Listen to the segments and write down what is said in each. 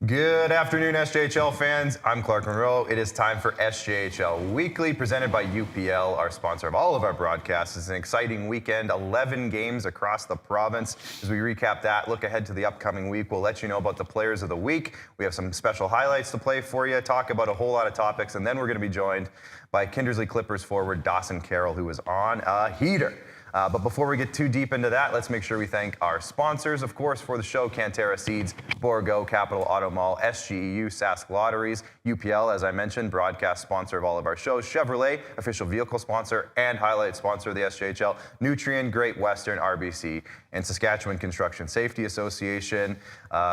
Good afternoon, SJHL fans. I'm Clark Munroe. It is time for SJHL Weekly, presented by UPL, our sponsor of all of our broadcasts. It's an exciting weekend, 11 games across the province. As we recap that, look ahead to the upcoming week. We'll let you know about the players of the week. We have some special highlights to play for you, talk about a whole lot of topics, and then we're going to be joined by Kindersley Klippers forward Dawson Karol, who is on a heater. But before we get too deep into that, let's make sure we thank our sponsors, of course, for the show: Cantera Seeds, Borgo, Capital Auto Mall, SGEU, Sask Lotteries, UPL, as I mentioned, broadcast sponsor of all of our shows, Chevrolet, official vehicle sponsor and highlight sponsor of the SJHL, Nutrien, Great Western, RBC, and Saskatchewan Construction Safety Association.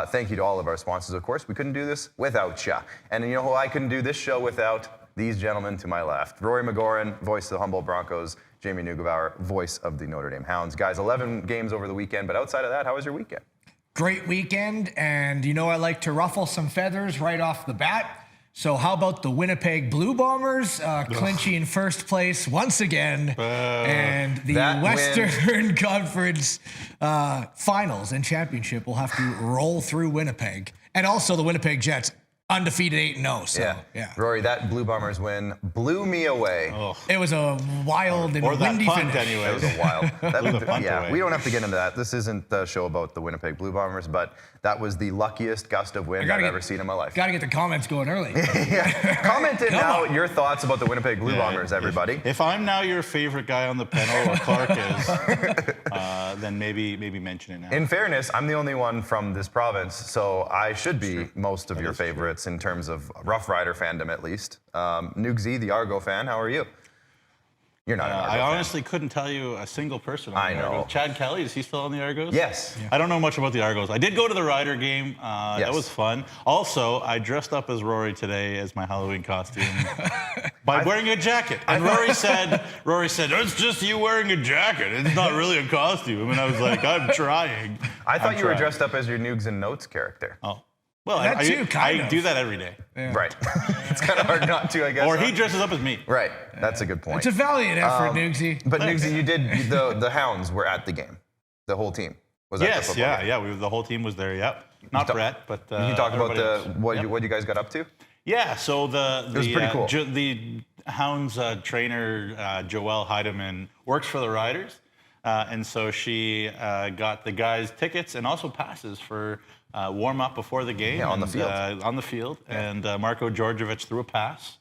Thank you to all of our sponsors, of course. We couldn't do this without you. And you know who I couldn't do this show without? These gentlemen to my left. Rory McGouran, voice of the Humboldt Broncos. Jamie Neugebauer, voice of the Notre Dame Hounds. Guys, 11 games over the weekend, but outside of that, how was your weekend? Great weekend, and you know I like to ruffle some feathers right off the bat. So how about the Winnipeg Blue Bombers clinching first place once again, and the Western Conference Finals and Championship will have to roll through Winnipeg, and also the Winnipeg Jets. Undefeated 8-0. So, yeah. Rory, that Blue Bombers win blew me away. Oh. It was a wild and windy finish. Anyway. It was a wild. We don't have to get into that. This isn't the show about the Winnipeg Blue Bombers, but that was the luckiest gust of wind I've ever seen in my life. Got to get the comments going early. Comment in now your thoughts about the Winnipeg Blue Bombers, everybody. If I'm now your favorite guy on the panel, or Clark is, then maybe mention it now. In fairness, I'm the only one from this province, so I should be most of your favorites. In terms of Rough Rider fandom, at least. Nugsy, the Argo fan, how are you? You're not an Argo fan. I honestly couldn't tell you a single person on the Argos. Chad Kelly, is he still on the Argos? Yes. Yeah. I don't know much about the Argos. I did go to the Rider game. That was fun. Also, I dressed up as Rory today as my Halloween costume by wearing a jacket. And Rory said, it's just you wearing a jacket. It's not really a costume. And I was like, I'm trying. I thought you were dressed up as your Nugs and Notes character. Oh. Well, I do that every day. Yeah. Right. It's kind of hard not to, I guess. Or he dresses up as me. Right. That's a good point. It's a valiant effort, Nugsy. But Nugsy, you did, the Hounds were at the game. The whole team was at the football game. The whole team was there, yep. Not Brett, but you can talk about what you guys got up to? Yeah, so it was pretty cool. The Hounds trainer, Joelle Heidemann, works for the Riders. And so she got the guys tickets and also passes for warm up before the game. Yeah, on the field. Yeah. And Marco Georgievich threw a pass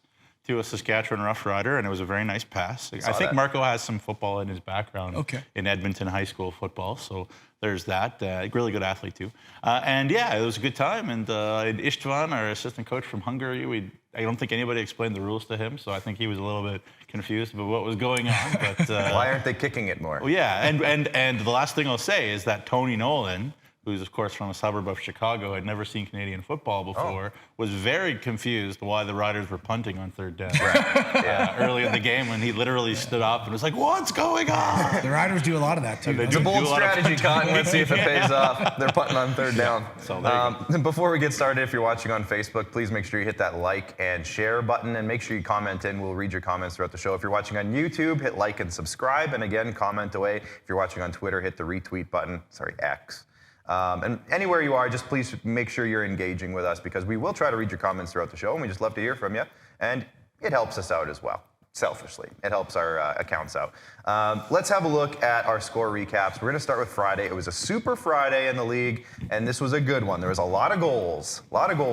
to a Saskatchewan Rough Rider, and it was a very nice pass. I think Marco has some football in his background in Edmonton high school football, so there's that. Really good athlete, too. And yeah, it was a good time. And István, our assistant coach from Hungary, I don't think anybody explained the rules to him, so I think he was a little bit confused about what was going on. But why aren't they kicking it more? Well, yeah, and the last thing I'll say is that Tony Nolan, who's, of course, from a suburb of Chicago, had never seen Canadian football before, was very confused why the Riders were punting on third down. Early in the game when he literally stood up and was like, what's going on? The Riders do a lot of that, too. It's a bold strategy, Cotton. Let's see if it pays off. They're punting on third down. So before we get started, if you're watching on Facebook, please make sure you hit that like and share button, and make sure you comment in. We'll read your comments throughout the show. If you're watching on YouTube, hit like and subscribe. And again, comment away. If you're watching on Twitter, hit the retweet button. Sorry, X. And anywhere you are, just please make sure you're engaging with us, because we will try to read your comments throughout the show, and we just love to hear from you. And it helps us out as well, selfishly. It helps our accounts out. Let's have a look at our score recaps. We're going to start with Friday. It was a super Friday in the league, and this was a good one. There was a lot of goals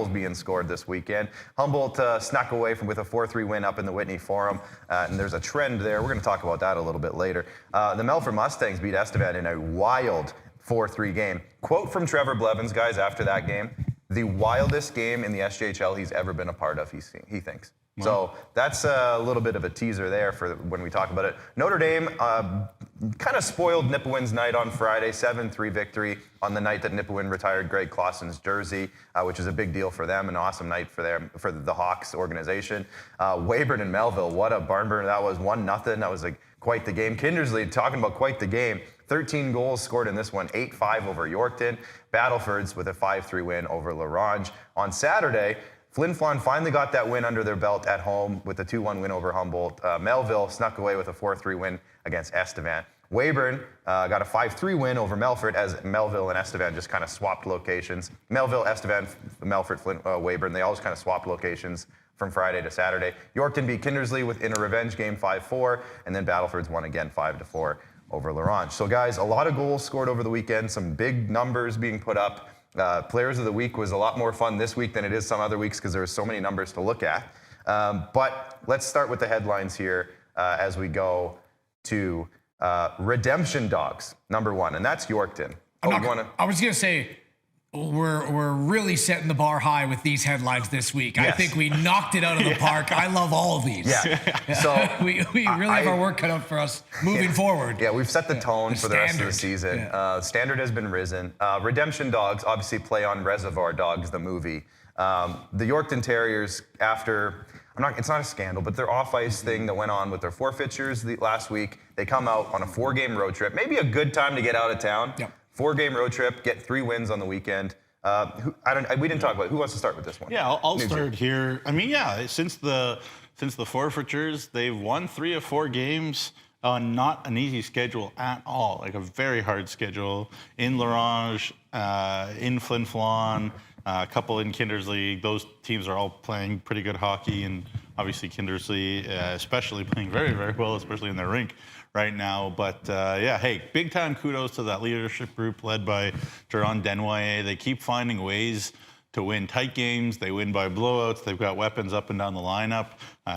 being scored this weekend. Humboldt snuck away with a 4-3 win up in the Whitney Forum, and there's a trend there. We're going to talk about that a little bit later. The Melfort Mustangs beat Estevan in a wild 4-3 game. Quote from Trevor Blevins, guys, after that game: the wildest game in the SJHL he's ever been a part of, he thinks. Wow. So that's a little bit of a teaser there for when we talk about it. Notre Dame kind of spoiled Nipawin's night on Friday, 7-3 victory on the night that Nipawin retired Greg Clausen's jersey, which is a big deal for them, an awesome night for the Hawks organization. Weyburn and Melville, what a barn burner that was, 1-0. That was quite the game. Kindersley, talking about quite the game, 13 goals scored in this one, 8-5 over Yorkton. Battlefords with a 5-3 win over LaRange. On Saturday, Flin Flon finally got that win under their belt at home with a 2-1 win over Humboldt. Melville snuck away with a 4-3 win against Estevan. Weyburn got a 5-3 win over Melfort as Melville and Estevan just kind of swapped locations. Melville, Estevan, Melfort, Flint, Weyburn, they all just kind of swapped locations from Friday to Saturday. Yorkton beat Kindersley in a revenge game 5-4, and then Battleford's won again 5-4 over Laurent. So guys, a lot of goals scored over the weekend, some big numbers being put up. Players of the Week was a lot more fun this week than it is some other weeks because there were so many numbers to look at. But let's start with the headlines here as we go to Redemption Dogs, number 1, and that's Yorkton. I was going to say, we're really setting the bar high with these headlines this week. Yes. I think we knocked it out of the park. I love all of these. Yeah. So we really have our work cut out for us moving forward. Yeah, we've set the tone for the rest of the season. Yeah. Standard has been risen. Redemption Dogs obviously play on Reservoir Dogs, the movie. The Yorkton Terriers, after it's not a scandal, but their off-ice thing that went on with their forfeitures last week, they come out on a 4-game road trip. Maybe a good time to get out of town. Yep. 4-game road trip, get 3 wins on the weekend. We didn't talk about it. Who wants to start with this one? Yeah, I'll start here. I mean, yeah, since the forfeitures, they've won 3 of 4 games on not an easy schedule at all, like a very hard schedule in Laurent, in Flin Flon, a couple in Kindersley. Those teams are all playing pretty good hockey, and obviously Kindersley especially playing very, very well, especially in their rink right now. But yeah, hey, big time kudos to that leadership group led by Jerron Denoyer. They keep finding ways to win tight games. They win by blowouts. They've got weapons up and down the lineup.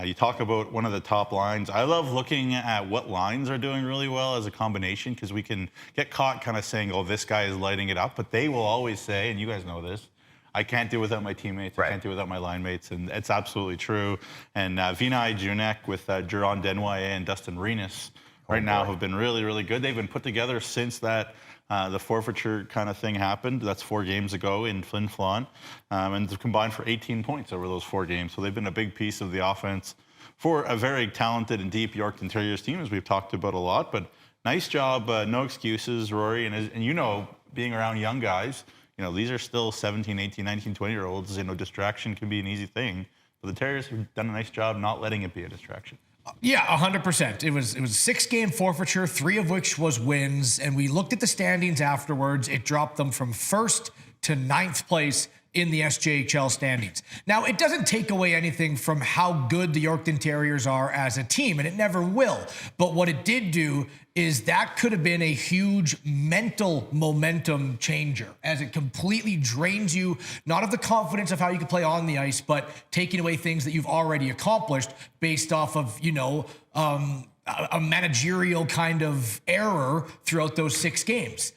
You talk about one of the top lines. I love looking at what lines are doing really well as a combination, because we can get caught kind of saying, oh, this guy is lighting it up. But they will always say, and you guys know this, I can't do without my teammates. Right. I can't do without my line mates, and it's absolutely true. And Vinay Junek with Jerron Denoyer and Dustin Renus now have been really, really good. They've been put together since that the forfeiture kind of thing happened. That's 4 games ago in Flin Flon, and they've combined for 18 points over those 4 games. So they've been a big piece of the offense for a very talented and deep Yorkton Terriers team, as we've talked about a lot. But nice job, no excuses, Rory. And you know, being around young guys, you know, these are still 17, 18, 19, 20-year-olds. You know, distraction can be an easy thing. But the Terriers have done a nice job not letting it be a distraction. Yeah, 100%. It was a 6-game forfeiture, 3 of which was wins. And we looked at the standings afterwards. It dropped them from 1st to 9th place in the SJHL standings. Now, it doesn't take away anything from how good the Yorkton Terriers are as a team, and it never will. But what it did do is that could have been a huge mental momentum changer, as it completely drains you, not of the confidence of how you can play on the ice, but taking away things that you've already accomplished based off of, you know, a managerial kind of error throughout those 6 games.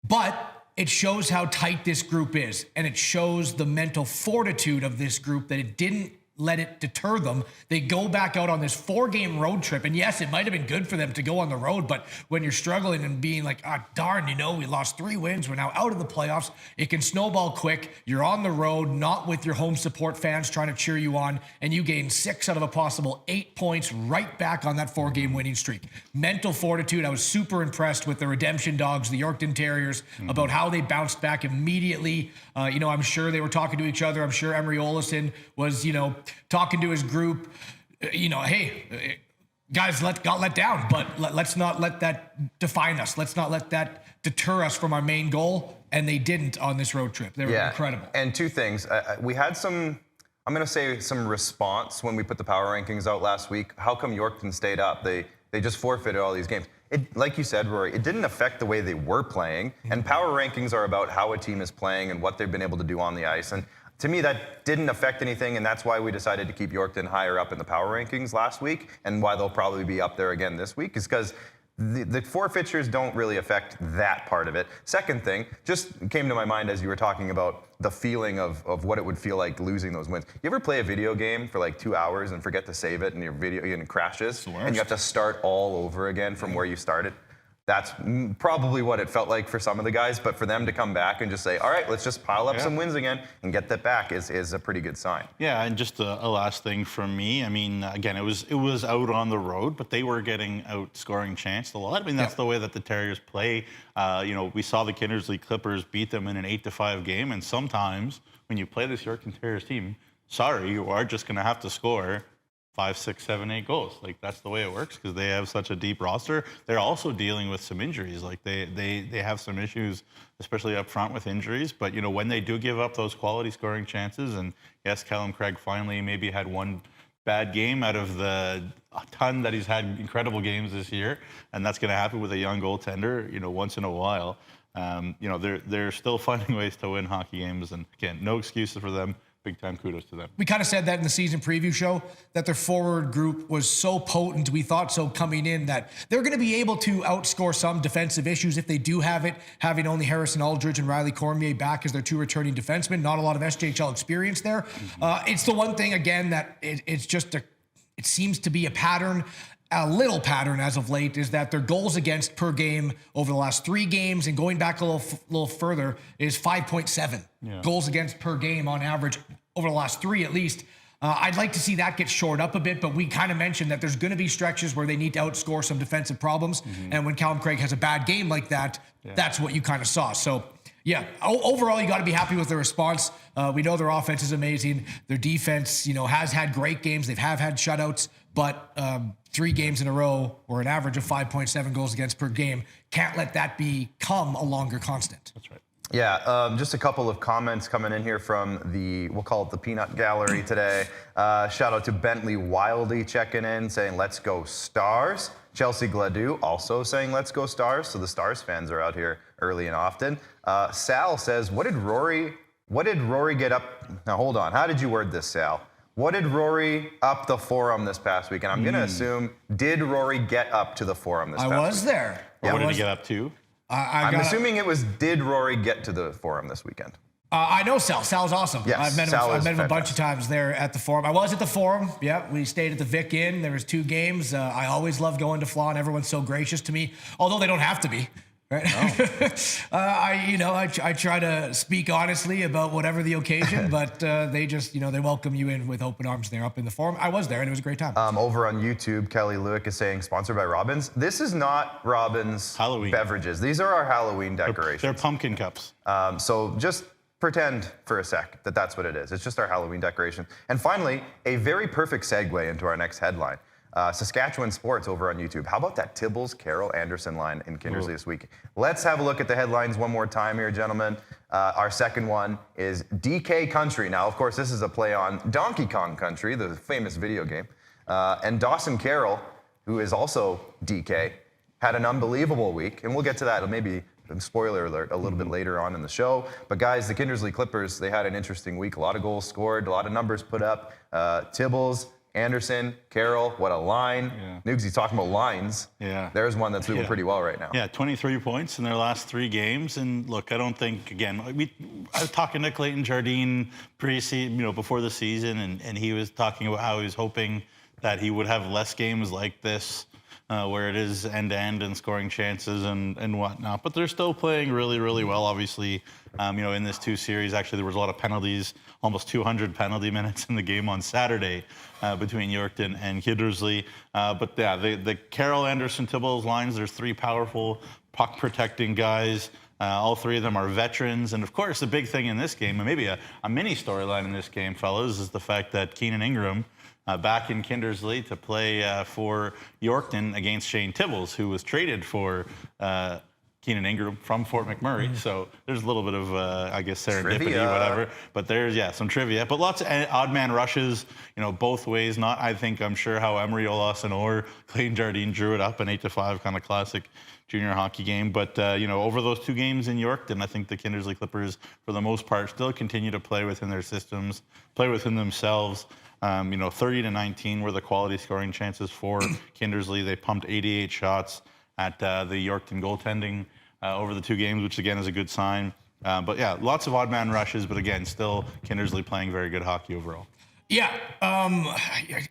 But it shows how tight this group is, and it shows the mental fortitude of this group, that it didn't let it deter them. They go back out on this 4-game road trip, and yes, it might have been good for them to go on the road, but when you're struggling and being like, ah, darn, you know, we lost 3 wins, we're now out of the playoffs, it can snowball quick. You're on the road, not with your home support fans trying to cheer you on, and you gain 6 out of a possible 8 points right back on that 4-game winning streak. Mental fortitude. I was super impressed with the Redemption Dogs, the Yorkton Terriers, about how they bounced back immediately. You know, I'm sure they were talking to each other. I'm sure Emery Olison was, you know, talking to his group, you know, hey, guys, got let down, but let's not let that define us. Let's not let that deter us from our main goal. And they didn't on this road trip. They were incredible. And 2 things. We had some, I'm going to say some response when we put the power rankings out last week. How come Yorkton stayed up? They just forfeited all these games. It, like you said, Rory, it didn't affect the way they were playing. And power rankings are about how a team is playing and what they've been able to do on the ice. And to me, that didn't affect anything, and that's why we decided to keep Yorkton higher up in the power rankings last week, and why they'll probably be up there again this week, is because the forfeitures don't really affect that part of it. Second thing, just came to my mind as you were talking about the feeling of what it would feel like losing those wins. You ever play a video game for like 2 hours and forget to save it, and your video and it crashes, and you have to start all over again from where you started? That's probably what it felt like for some of the guys, but for them to come back and just say, all right, let's just pile up some wins again and get that back is a pretty good sign. Yeah, and just a last thing from me. I mean, again, it was out on the road, but they were getting out scoring chance a lot. I mean, that's the way that the Terriers play. You know, we saw the Kindersley Klippers beat them in an 8-5 game, and sometimes when you play this Yorkton Terriers team, sorry, you are just going to have to score 5, 6, 7, 8 goals. Like, that's the way it works because they have such a deep roster. They're also dealing with some injuries. Like, they have some issues, especially up front with injuries. But, you know, when they do give up those quality scoring chances, and yes, Callum Craig finally maybe had one bad game out of the ton that he's had incredible games this year, and that's going to happen with a young goaltender, you know, once in a while. You know, they're still finding ways to win hockey games, and again, no excuses for them. Big time kudos to them. We kind of said that in the season preview show, that their forward group was so potent, we thought so coming in, that they're going to be able to outscore some defensive issues if they do have it, having only Harrison Aldridge and Riley Cormier back as their two returning defensemen. Not a lot of SJHL experience there. It's the one thing, again, that it's just it seems to be a pattern. A little pattern as of late is that their goals against per game over the last 3 games, and going back a little further, is 5.7 goals against per game on average over the last 3 at least. I'd like to see that get shored up a bit, but we kind of mentioned that there's going to be stretches where they need to outscore some defensive problems. And when Callum Craig has a bad game like that, that's what you kind of saw. So yeah, overall, you got to be happy with the response. We know their offense is amazing. Their defense, you know, has had great games. They've had shutouts, but 3 games in a row, or an average of 5.7 goals against per game, can't let that become a longer constant. That's right. Yeah, just a couple of comments coming in here from we'll call it the Peanut Gallery today. Shout out to Bentley Wildy checking in, saying, let's go Stars. Chelsea Gladue also saying, let's go Stars. So the Stars fans are out here early and often. Sal says, what did Rory get up? Now, hold on. How did you word this, Sal? What did Rory up the Forum this past week? And I'm going to assume, did Rory get up to the Forum this past week? I was there. Yeah, what did he get up to? I'm assuming it was, did Rory get to the Forum this weekend? I know Sal. Sal's awesome. Yes, I've met him a bunch of times there at the Forum. I was at the Forum. Yeah, we stayed at the Vic Inn. There was 2 games. I always love going to Flaw, and everyone's so gracious to me, although they don't have to be. Right? Oh. I try to speak honestly about whatever the occasion, but they just, you know, they welcome you in with open arms there up in the Forum. I was there, and it was a great time. Over on YouTube, Kelly Lewick is saying, sponsored by Robbins. This is not Robbins Halloween beverages. These are our Halloween decorations. They're pumpkin cups. So just pretend for a sec that that's what it is. It's just our Halloween decoration. And finally, a very perfect segue into our next headline. Saskatchewan Sports over on YouTube. How about that Tibbles, Carroll, Anderson line in Kindersley this week? Let's have a look at the headlines one more time here, gentlemen. Our second one is DK Country. Now, of course, this is a play on Donkey Kong Country, the famous video game. And Dawson Karol, who is also DK, had an unbelievable week. And we'll get to that, maybe, spoiler alert, a little bit later on in the show. But guys, the Kindersley Klippers, they had an interesting week. A lot of goals scored, a lot of numbers put up. Tibbles, Anderson, Carroll, what a line. Nugsy talking about lines. Yeah. There's one that's doing pretty well right now. Yeah, 23 points in their last 3 games. And look, I don't think, again, I was talking to Clayton Jardine pre-season, before the season, and he was talking about how he was hoping that he would have less games like this, where it is end-to-end and scoring chances and whatnot. But they're still playing really, really well, obviously. In this 2 series, actually, there was a lot of penalties, almost 200 penalty minutes in the game on Saturday between Yorkton and Kindersley. But yeah, the Carroll, Anderson, Tibbles lines, there's 3 powerful puck-protecting guys. All 3 of them are veterans. And of course, the big thing in this game, and maybe a mini storyline in this game, fellas, is the fact that Keenan Ingram, back in Kindersley to play for Yorkton against Shane Tibbles, who was traded for Keenan Ingram from Fort McMurray. So there's a little bit of, serendipity, Trivia. whatever. But there's, some trivia. But lots of odd man rushes, both ways. I'm sure how Emery Olason or Clayton Jardine drew it up, an 8-5 kind of classic junior hockey game. But, over those 2 games in Yorkton, I think the Kindersley Klippers, for the most part, still continue to play within their systems, play within themselves. 30-19 were the quality scoring chances for Kindersley. They pumped 88 shots at the Yorkton goaltending over the 2 games, which again is a good sign. But yeah, lots of odd man rushes, but again, still Kindersley playing very good hockey overall. Yeah,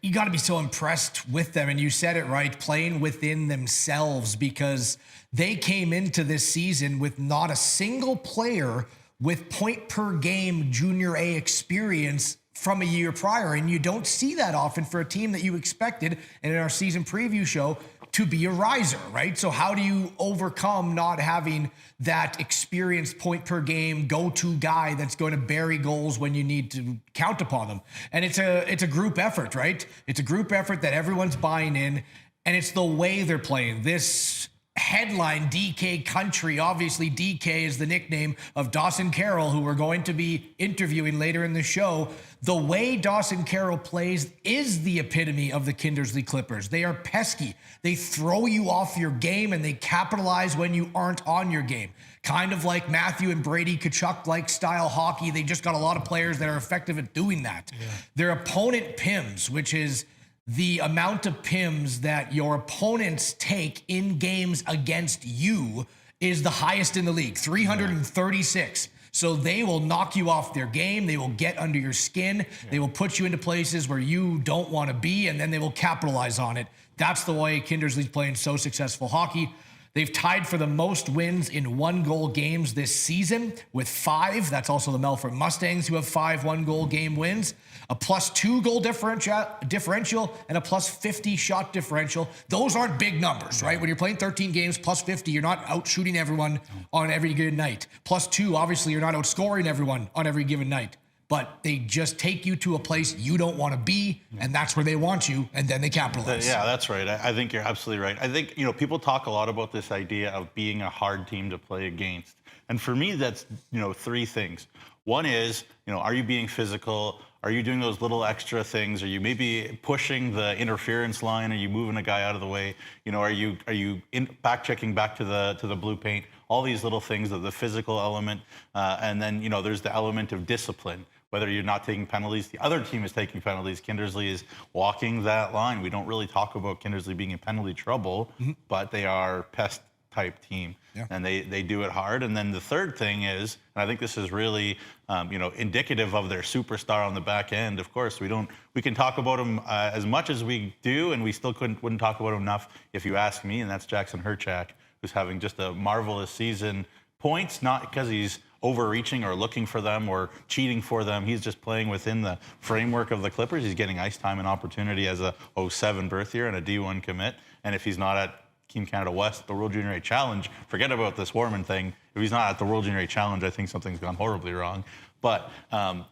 you got to be so impressed with them, and you said it right, playing within themselves, because they came into this season with not a single player with point per game junior A experience from a year prior, and you don't see that often for a team that you expected, and in our season preview show, to be a riser, right? So how do you overcome not having that experienced point per game go-to guy that's going to bury goals when you need to count upon them? And it's a group effort, right? It's a group effort that everyone's buying in, and it's the way they're playing. This headline, DK Country. Obviously, DK is the nickname of Dawson Karol, who we're going to be interviewing later in the show. The way Dawson Karol plays is the epitome of the Kindersley Klippers. They are pesky. They throw you off your game, and they capitalize when you aren't on your game. Kind of like Matthew and Brady Tkachuk-like style hockey. They just got a lot of players that are effective at doing that. Yeah. Their opponent PIMS, which is the amount of PIMs that your opponents take in games against you, is the highest in the league, 336. So they will knock you off their game. They will get under your skin. They will put you into places where you don't want to be, and then they will capitalize on it. That's the way Kindersley's playing so successful hockey. They've tied for the most wins in one-goal games this season with 5. That's also the Melfort Mustangs, who have 5 one-goal game wins. A +2 goal differential and a +50 shot differential. Those aren't big numbers, right? When you're playing 13 games, +50, you're not out shooting everyone on every given night. +2, obviously, you're not outscoring everyone on every given night. But they just take you to a place you don't want to be, and that's where they want you, and then they capitalize. Yeah, that's right. I think you're absolutely right. I think, people talk a lot about this idea of being a hard team to play against. And for me, that's, 3 things. One is, are you being physical? Are you doing those little extra things? Are you maybe pushing the interference line? Are you moving a guy out of the way? Are you back checking back to the blue paint? All these little things, the physical element, and then there's the element of discipline. Whether you're not taking penalties, the other team is taking penalties. Kindersley is walking that line. We don't really talk about Kindersley being in penalty trouble, but they are pest type team, and they do it hard. And then the third thing is, and I think this is really, indicative of their superstar on the back end. Of course, we can talk about him as much as we do, and we still wouldn't talk about him enough if you ask me. And that's Jackson Herchak, who's having just a marvelous season. Points, not because he's overreaching or looking for them or cheating for them. He's just playing within the framework of the Clippers. He's getting ice time and opportunity as a 07 birth year and a D1 commit. And if he's not at Team Canada West, the World Junior A Challenge, forget about this Warman thing. If he's not at the World Junior A Challenge, I think something's gone horribly wrong. But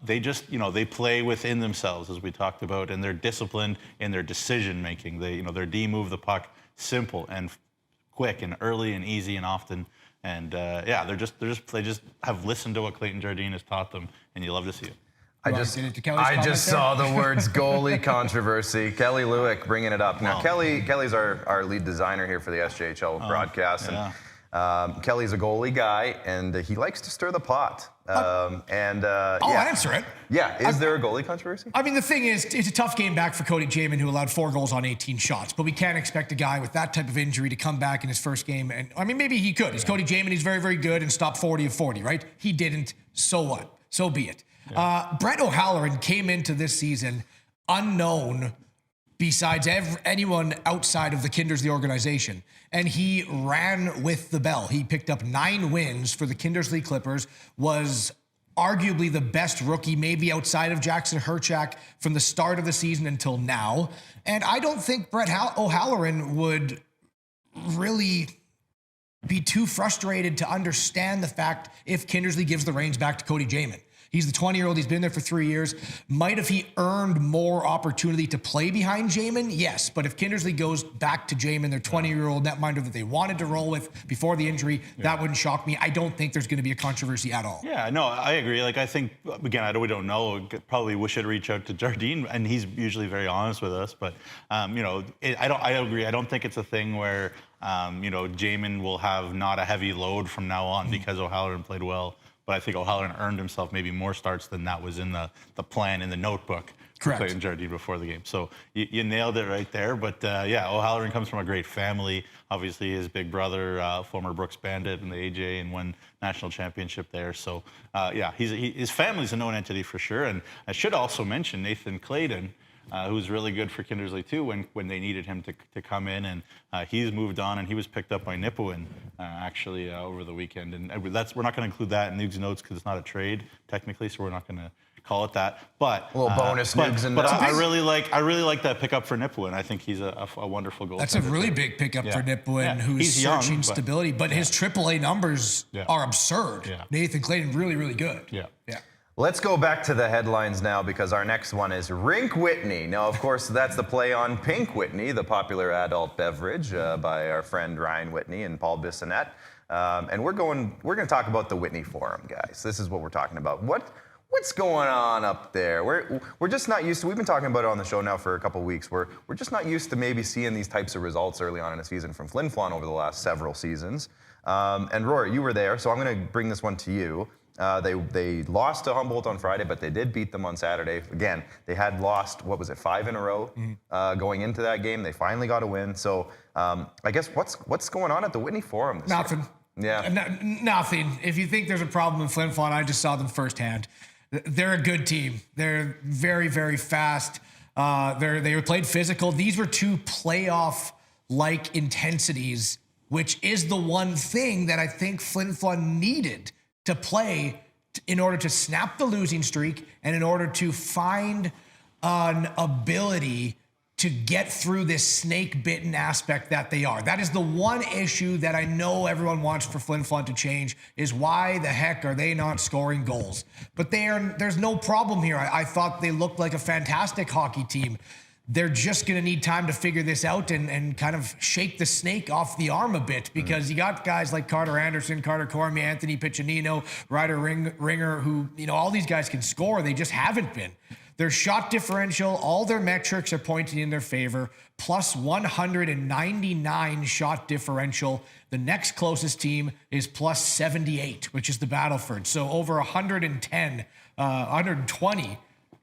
they just, they play within themselves, as we talked about, and they're disciplined in their decision making. They, their D move the puck simple and quick and early and easy and often. And they just have listened to what Clayton Jardine has taught them, and you love to see it. I just saw the words goalie controversy. Kelly Lewick bringing it up. Now, Kelly's our lead designer here for the SJHL broadcast. Yeah. And Kelly's a goalie guy, and he likes to stir the pot. I'll answer it. Yeah, is there a goalie controversy? I mean, the thing is, it's a tough game back for Cody Jamin, who allowed 4 goals on 18 shots. But we can't expect a guy with that type of injury to come back in his first game. And I mean, maybe he could. He's Cody Jamin. He's very, very good and stopped 40 of 40, right? He didn't. So what? So be it. Yeah. Brett O'Halloran came into this season unknown besides anyone outside of the Kindersley organization. And he ran with the bell. He picked up 9 wins for the Kindersley Klippers, was arguably the best rookie, maybe outside of Jackson Herchak, from the start of the season until now. And I don't think Brett O'Halloran would really be too frustrated to understand the fact if Kindersley gives the reins back to Cody Jamin. He's the 20-year-old. He's been there for 3 years. Might have he earned more opportunity to play behind Jamin? Yes. But if Kindersley goes back to Jamin, their 20-year-old netminder that they wanted to roll with before the injury, that wouldn't shock me. I don't think there's going to be a controvery at all. Yeah, no, I agree. Like, I think, again, we don't know. Probably we should reach out to Jardine, and he's usually very honest with us. But, I agree. I don't think it's a thing where, Jamin will have not a heavy load from now on because O'Halloran played well. But I think O'Halloran earned himself maybe more starts than that was in the plan, in the notebook. Correct. Clayton Jardine before the game. So you nailed it right there. But O'Halloran comes from a great family. Obviously, his big brother, former Brooks Bandit in the AJ, and won national championship there. So his family's a known entity for sure. And I should also mention Nathan Clayton, who's really good for Kindersley too when they needed him to come in, and he's moved on, and he was picked up by Nipawin over the weekend, and we're not going to include that in Nuge's notes because it's not a trade technically, so we're not going to call it that. But a little bonus Nugs in there. I really like that pickup for Nipawin. I think he's a wonderful goaltender. That's a really big pickup for Nipawin, who's searching stability. But his AAA numbers are absurd. Yeah. Nathan Clayton, really, really good. Yeah. Let's go back to the headlines now, because our next one is Rink Whitney. Now, of course, that's the play on Pink Whitney, the popular adult beverage by our friend Ryan Whitney and Paul Bissonnette. And we're going to talk about the Whitney Forum, guys. This is what we're talking about. What's going on up there? We're just not used to. We've been talking about it on the show now for a couple of weeks. We're just not used to maybe seeing these types of results early on in a season from Flin Flon over the last several seasons. And Rory, you were there, so I'm going to bring this one to you. They lost to Humboldt on Friday, but they did beat them on Saturday. Again, they had lost, 5 in a row going into that game. They finally got a win. So I guess what's going on at the Whitney Forum this Nothing. year? Yeah. Nothing. If you think there's a problem in Flin Flon, I just saw them firsthand. They're a good team. They're very, very fast. They played physical. These were 2 playoff-like intensities, which is the one thing that I think Flin Flon needed to play in order to snap the losing streak and in order to find an ability to get through this snake-bitten aspect that they are. That is the one issue that I know everyone wants for Flin Flon to change, is why the heck are they not scoring goals? But there's no problem here. I thought they looked like a fantastic hockey team. They're just going to need time to figure this out and kind of shake the snake off the arm a bit, because you got guys like Carter Anderson, Carter Cormier, Anthony Piccinino, Ryder Ringer, who, all these guys can score. They just haven't been. Their shot differential, all their metrics are pointing in their favor, plus 199 shot differential. The next closest team is plus 78, which is the Battleford. So over 120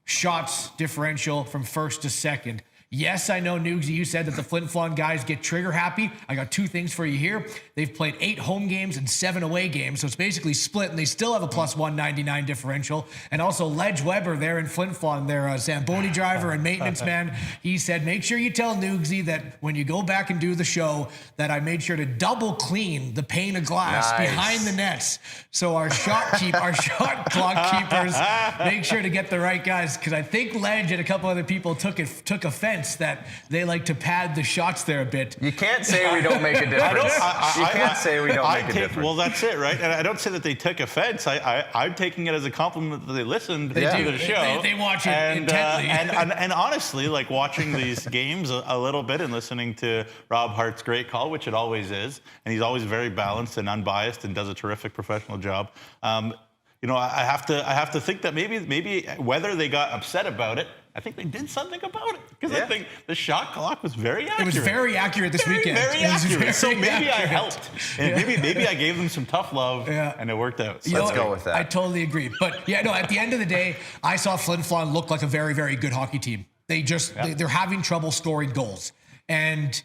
shots differential from first to second. Yes, I know, Nugsy, you said that the Flin Flon guys get trigger happy. I got 2 things for you here. They've played 8 home games and 7 away games, so it's basically split, and they still have a plus 199 differential. And also, Ledge Weber there in Flin Flon, their Zamboni driver and maintenance man, he said, make sure you tell Nugsy that when you go back and do the show, that I made sure to double clean the pane of glass behind the nets. So our shot clock keepers make sure to get the right guys, because I think Ledge and a couple other people took offense that they like to pad the shots there a bit. You can't say we don't make a difference. You can't say we don't make a difference. Well, that's it, right? And I don't say that they took offense. I'm taking it as a compliment that they listened to the show. They watch it intently. And honestly, like watching these games a little bit and listening to Rob Hart's great call, which it always is, and he's always very balanced and unbiased and does a terrific professional job. I have to think that maybe whether they got upset about it, I think they did something about it, because I think the shot clock was very accurate. It was very accurate this weekend. Very accurate. So maybe I helped. And maybe I gave them some tough love, and it worked out. So let's go with that. I totally agree. But at the end of the day, I saw Flin Flon look like a very, very good hockey team. They're having trouble scoring goals. And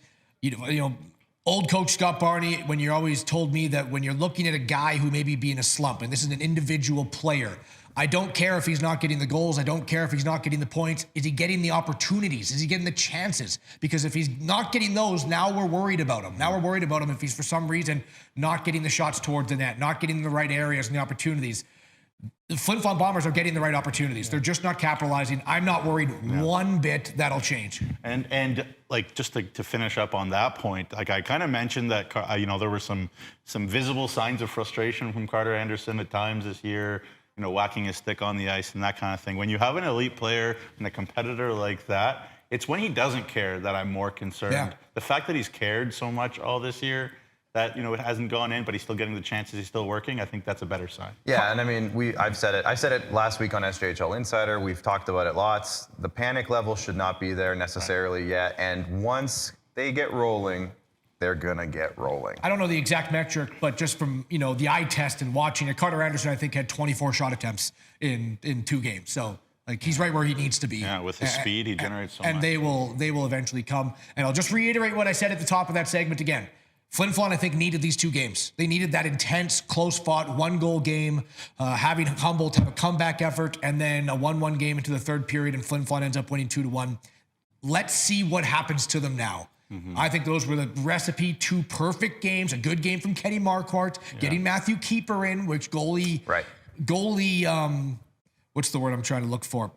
old coach Scott Barney, when you're always told me that when you're looking at a guy who may be in a slump, and this is an individual player, I don't care if he's not getting the goals. I don't care if he's not getting the points. Is he getting the opportunities? Is he getting the chances? Because if he's not getting those, now we're worried about him. Now we're worried about him if he's for some reason not getting the shots towards the net, not getting the right areas and the opportunities. The Flin Flon Bombers are getting the right opportunities. They're just not capitalizing. I'm not worried one bit that'll change. And like, just to finish up on that point, like I kind of mentioned that there were some visible signs of frustration from Carter Anderson at times this year. Whacking his stick on the ice and that kind of thing. When you have an elite player and a competitor like that, it's when he doesn't care that I'm more concerned. Yeah. The fact that he's cared so much all this year, that it hasn't gone in, but he's still getting the chances, he's still working, I think that's a better sign. Yeah, and I mean, I've said it. I said it last week on SJHL Insider. We've talked about it lots. The panic level should not be there necessarily yet, and once they get rolling, they're gonna get rolling. I don't know the exact metric, but just from the eye test and watching it, Carter Anderson I think had 24 shot attempts in 2 games. So like he's right where he needs to be. Yeah, with his speed, he generates so much. And they will eventually come. And I'll just reiterate what I said at the top of that segment again. Flin Flon, I think, needed these 2 games. They needed that intense, close-fought, 1-goal game, having Humboldt have a comeback effort, and then a 1-1 game into the third period, and Flin Flon ends up winning 2-1. Let's see what happens to them now. Mm-hmm. I think those were the recipe. 2 perfect games, a good game from Kenny Marquardt, getting Matthew Keeper in, which goalie, what's the word I'm trying to look for?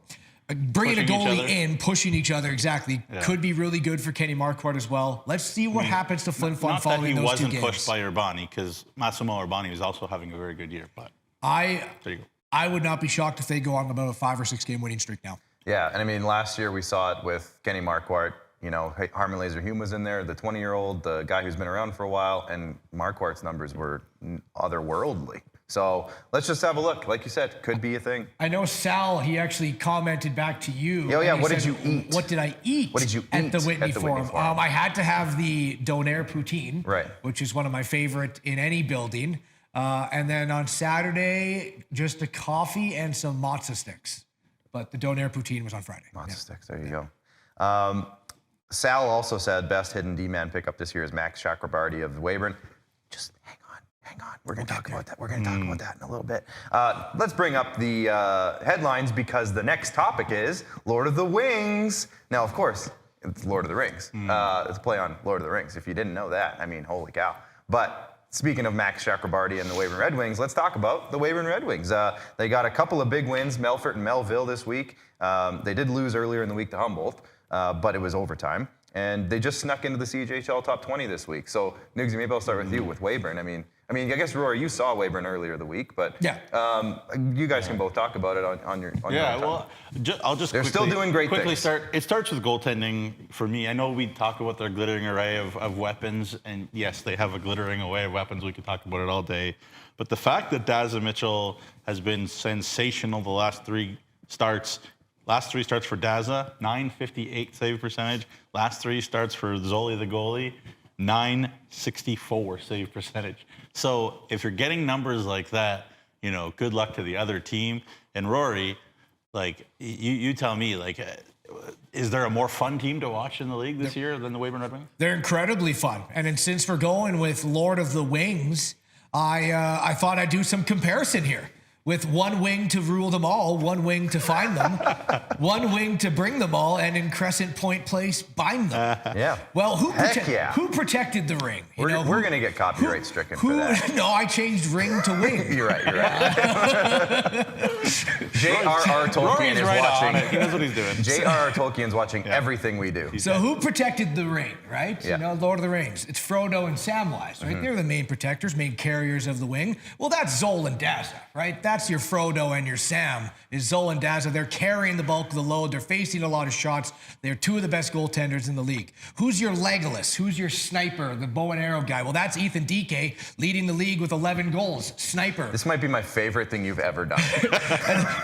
Bringing a Pushing each goalie other. in, pushing each other, exactly. Yeah. Could be really good for Kenny Marquardt as well. Let's see what happens to Flin Flon following those 2 games. Not that he wasn't pushed by Urbani, because Massimo Urbani was also having a very good year. But there you go. I would not be shocked if they go on about a 5 or 6 game winning streak now. Yeah, and I mean, last year we saw it with Kenny Marquardt. You know, Harmon Laser-Hume was in there, the 20-year-old, the guy who's been around for a while, and Marquardt's numbers were otherworldly. So let's just have a look. Like you said, could be a thing. I know Sal, he actually commented back to you. Oh, yeah, what did you eat? What did I eat? What did you at eat the Whitney at the Forum? Whitney Forum? I had to have the donair poutine, right, which is one of my favorite in any building. And then on Saturday, just a coffee and some matzo sticks. But the donair poutine was on Friday. Matzo sticks, there you go. Sal also said best hidden D-man pickup this year is Max Chakrabarty of Weyburn. Just hang on. We're going to talk about that. We're going to talk about that in a little bit. Let's bring up the headlines because the next topic is Lord of the Wings. Now, of course, it's Lord of the Rings. It's a play on Lord of the Rings. If you didn't know that, I mean, holy cow. But speaking of Max Chakrabarty and the Weyburn Red Wings, let's talk about the Weyburn Red Wings. They got a couple of big wins, Melfort and Melville this week. They did lose earlier in the week to Humboldt, but it was overtime. And they just snuck into the SJHL top 20 this week. So, Nugsy, maybe I'll start with you with Weyburn. I mean, I guess, Rory, you saw Weyburn earlier the week, but you guys can both talk about it on your own time. Well, I'll just They're still doing great quickly things. start. It starts with goaltending for me. I know we talk about their glittering array of weapons, and yes, they have a glittering array of weapons. We could talk about it all day. But the fact that Daza Mitchell has been sensational the last 3 starts. Last 3 starts for Daza, .958 save percentage. Last 3 starts for Zoli the goalie, .964 save percentage. So if you're getting numbers like that, you know, good luck to the other team. And Rory, like you tell me, like, is there a more fun team to watch in the league this year than the Weyburn Red Wings? They're incredibly fun. And then since we're going with Lord of the Wings, I thought I'd do some comparison here. With 1 wing to rule them all, 1 wing to find them, 1 wing to bring them all, and in Crescent Point Place, bind them. Yeah. Well, who yeah. Who protected the ring? We're going to get copyright stricken for that. No, I changed ring to wing. You're right. J.R.R. Tolkien is right watching. On it. He knows what he's doing. J.R.R. Tolkien's watching everything we do. So who protected the ring, right? Yeah. You know, Lord of the Rings. It's Frodo and Samwise, right? They're the main protectors, main carriers of the wing. Well, that's Zol and Daza, right? That's your Frodo and your Sam, is Zol and Daza. They're carrying the bulk of the load. They're facing a lot of shots. They're 2 of the best goaltenders in the league. Who's your Legolas? Who's your sniper, the bow and arrow guy? Well, that's Ethan Dike, leading the league with 11 goals. Sniper. This might be my favorite thing you've ever done.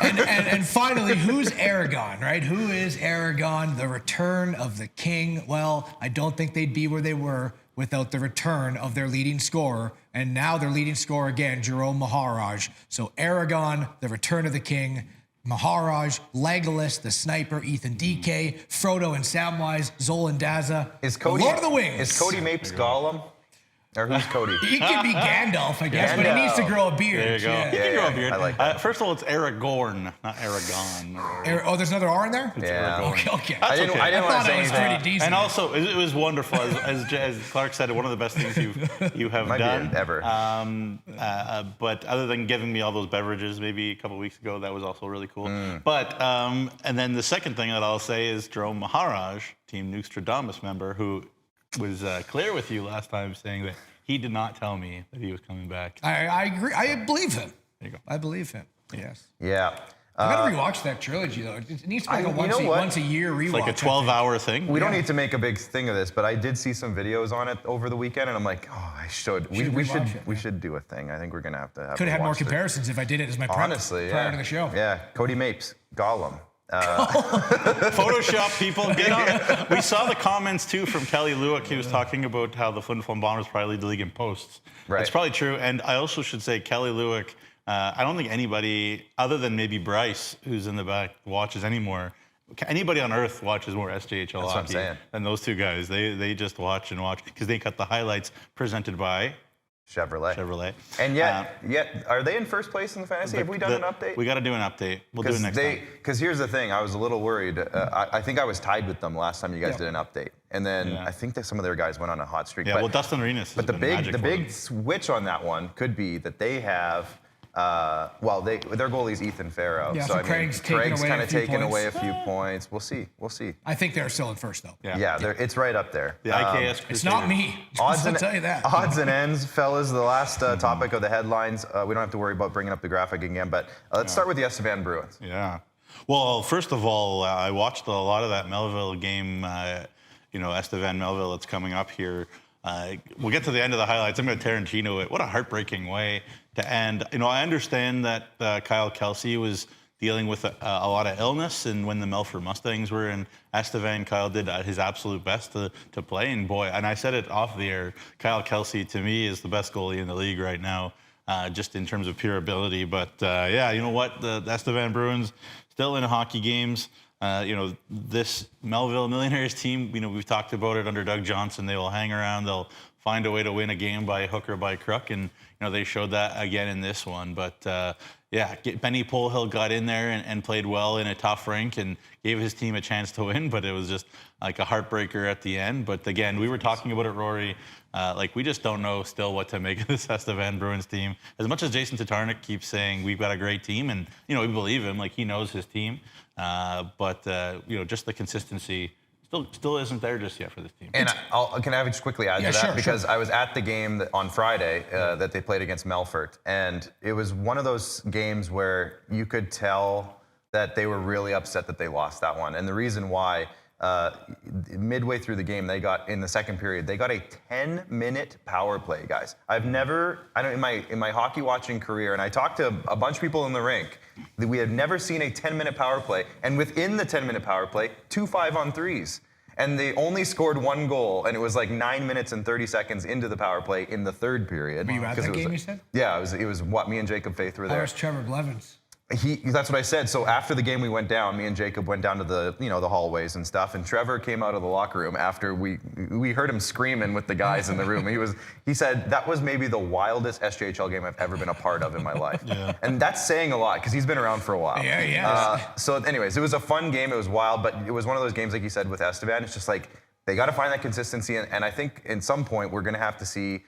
and finally, who's Aragon, right? Who is Aragon, the return of the king? Well, I don't think they'd be where they were without the return of their leading scorer. And now their leading scorer again, Jerome Maharaj. So Aragon, the return of the king, Maharaj, Legolas, the sniper, Ethan Dike, Frodo and Samwise, Zol and Daza. Lord of the Wings. Is Cody Mapes Gollum? Or who's Cody? He could be Gandalf, I guess, but he needs to grow a beard. There you go. Yeah. He can grow a beard. I like that. First of all, it's Aragorn, not Aragon. There's another R in there? Yeah. Okay. I didn't want to thought say it was anything. pretty decent. And also, it was wonderful. As Clark said, one of the best things you have Might done. be ever. But other than giving me all those beverages maybe a couple of weeks ago, that was also really cool. But, and then the second thing that I'll say is Jerome Maharaj, Team Nostradamus member, who was clear with you last time saying that he did not tell me that he was coming back. I agree. I believe him. There you go. I believe him. Yes. Yeah. I gotta rewatch that trilogy though. It needs to be like a once a year rewatch. It's like a 12-hour thing. We don't need to make a big thing of this, but I did see some videos on it over the weekend, and I'm like, oh, I should. We should do a thing. I think we're gonna have to have. Could have had more comparisons if I did it as my prep prior to the show. Yeah. Cody Mapes, Gollum. Photoshop people, get on. We saw the comments too from Kelly Lewick. He was talking about how the Flin Flon Bombers probably lead the league in posts. Right. It's probably true. And I also should say Kelly Lewick, I don't think anybody other than maybe Bryce, who's in the back, watches anymore. Anybody on earth watches more SJHL hockey than those 2 guys. They just watch and watch because they cut the highlights presented by Chevrolet. And yet, are they in first place in the fantasy? Have we done an update? We got to do an update. We'll do it next time. Because here's the thing, I was a little worried. I think I was tied with them last time you guys did an update, and then I think that some of their guys went on a hot streak. Yeah, well, Dustin Arenas. But the big switch on that one could be that they have Well, their goalie's Ethan Farrow. Yeah, so Craig's kind of taking away a few points. We'll see. I think they're still in first, though. Yeah, it's right up there. The IKS it's not me. Odds I'll tell you that. Odds and ends, fellas. The last topic of the headlines. We don't have to worry about bringing up the graphic again, but let's start with the Estevan Bruins. Yeah. Well, first of all, I watched a lot of that Melville game. Estevan Melville that's coming up here. We'll get to the end of the highlights. I'm going to Tarantino it. What a heartbreaking way to end. I understand that Kyle Kelsey was dealing with a lot of illness, and when the Melfort Mustangs were in Estevan, Kyle did his absolute best to play. And boy, and I said it off the air, Kyle Kelsey to me is the best goalie in the league right now, just in terms of pure ability. But you know what? The Estevan Bruins still in hockey games. This Melville Millionaires team, we've talked about it under Doug Johnson. They will hang around. They'll find a way to win a game by hook or by crook. And, they showed that again in this one. But, Benny Polhill got in there and played well in a tough rink and gave his team a chance to win. But it was just like a heartbreaker at the end. But, again, we were talking about it, Rory. We just don't know still what to make of this Estevan Bruins team. As much as Jason Tatarnic keeps saying we've got a great team, and, we believe him, he knows his team. But just the consistency still isn't there just yet for this team. And can I just quickly add to that? Because I was at the game on Friday that they played against Melfort, and it was one of those games where you could tell that they were really upset that they lost that one. And the reason why, midway through the game, in the second period, they got a 10-minute power play, guys. In my hockey watching career, and I talked to a bunch of people in the rink, we had never seen a 10-minute power play, and within the 10-minute power play, 2 5-on-3s. And they only scored one goal, and it was like 9 minutes and 30 seconds into the power play in the third period. Were you at that game, you said? Yeah, it was what me and Jacob Faith were there. Where's Trevor Blevins? That's what I said. So after the game we went down, me and Jacob went down to the hallways and stuff, and Trevor came out of the locker room after we heard him screaming with the guys in the room. He said that was maybe the wildest SJHL game I've ever been a part of in my life. Yeah. And that's saying a lot because he's been around for a while. Yeah. So anyways, it was a fun game. It was wild, but it was one of those games, like you said, with Estevan. It's just like they got to find that consistency, and I think in some point we're going to have to see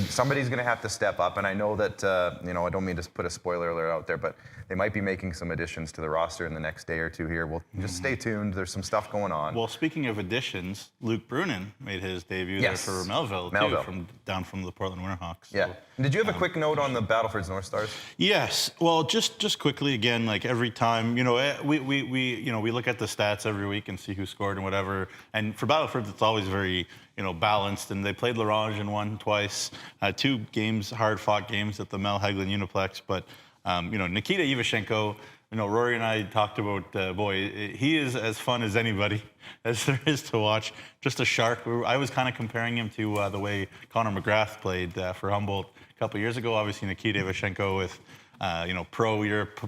somebody's going to have to step up. And I know that I don't mean to put a spoiler alert out there, but they might be making some additions to the roster in the next day or two here. We'll just stay tuned. There's some stuff going on. Well, speaking of additions, Luke Brunin made his debut there for Melville, too, down from the Portland Winterhawks. Yeah. So, did you have a quick note on the Battlefords North Stars? Yes. Well, just quickly again, like every time, we look at the stats every week and see who scored and whatever. And for Battlefords, it's always very balanced. And they played Larange and won twice. 2 games, hard-fought games at the Mel Hagelin Uniplex, but. Nikita Ivashenko, Rory and I talked about, he is as fun as anybody as there is to watch. Just a shark. I was kind of comparing him to the way Connor McGrath played for Humboldt a couple of years ago. Obviously, Nikita Ivashenko with,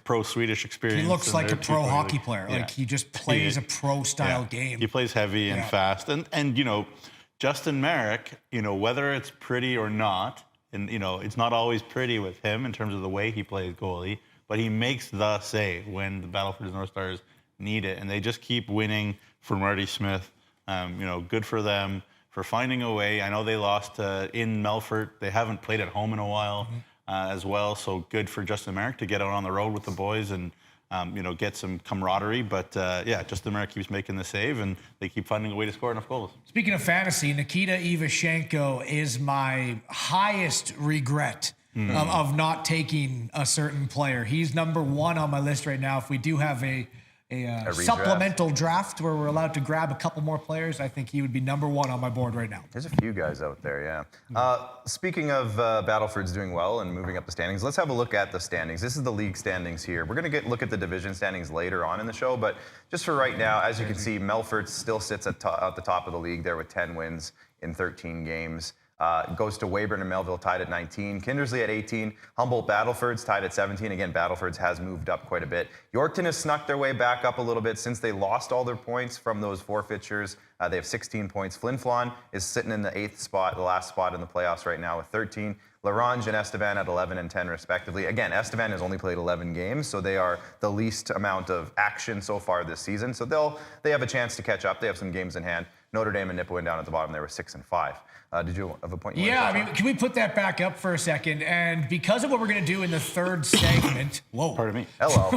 pro Swedish experience. He looks like a pro hockey player. Yeah. Like he just plays a pro-style game. He plays heavy and fast. And Justin Merrick, whether it's pretty or not, and, it's not always pretty with him in terms of the way he plays goalie, but he makes the save when the Battlefords North Stars need it. And they just keep winning for Marty Smith. Good for them for finding a way. I know they lost in Melfort. They haven't played at home in a while as well. So good for Justin Merrick to get out on the road with the boys and, get some camaraderie. But, Justin Merrick keeps making the save, and they keep finding a way to score enough goals. Speaking of fantasy, Nikita Ivashenko is my highest regret of not taking a certain player. He's number 1 on my list right now. If we do have a supplemental draft where we're allowed to grab a couple more players, I think he would be number 1 on my board right now. There's a few guys out there, yeah. Speaking of Battlefords doing well and moving up the standings, let's have a look at the standings. This is the league standings here. We're going to look at the division standings later on in the show, but just for right now, as you can see, Melfort still sits at the top of the league there with 10 wins in 13 games. Goes to Weyburn and Melville tied at 19. Kindersley at 18. Humboldt Battlefords tied at 17. Again, Battlefords has moved up quite a bit. Yorkton has snuck their way back up a little bit since they lost all their points from those forfeitures. They have 16 points. Flin Flon is sitting in the 8th spot, the last spot in the playoffs right now with 13. Larange and Estevan at 11 and 10 respectively. Again, Estevan has only played 11 games, so they are the least amount of action so far this season. So they have a chance to catch up. They have some games in hand. Notre Dame and Nipawin down at the bottom, they were 6 and 5. Did you have a point? Yeah, I mean, can we put that back up for a second? And because of what we're going to do in the third segment, whoa. Pardon me. Hello.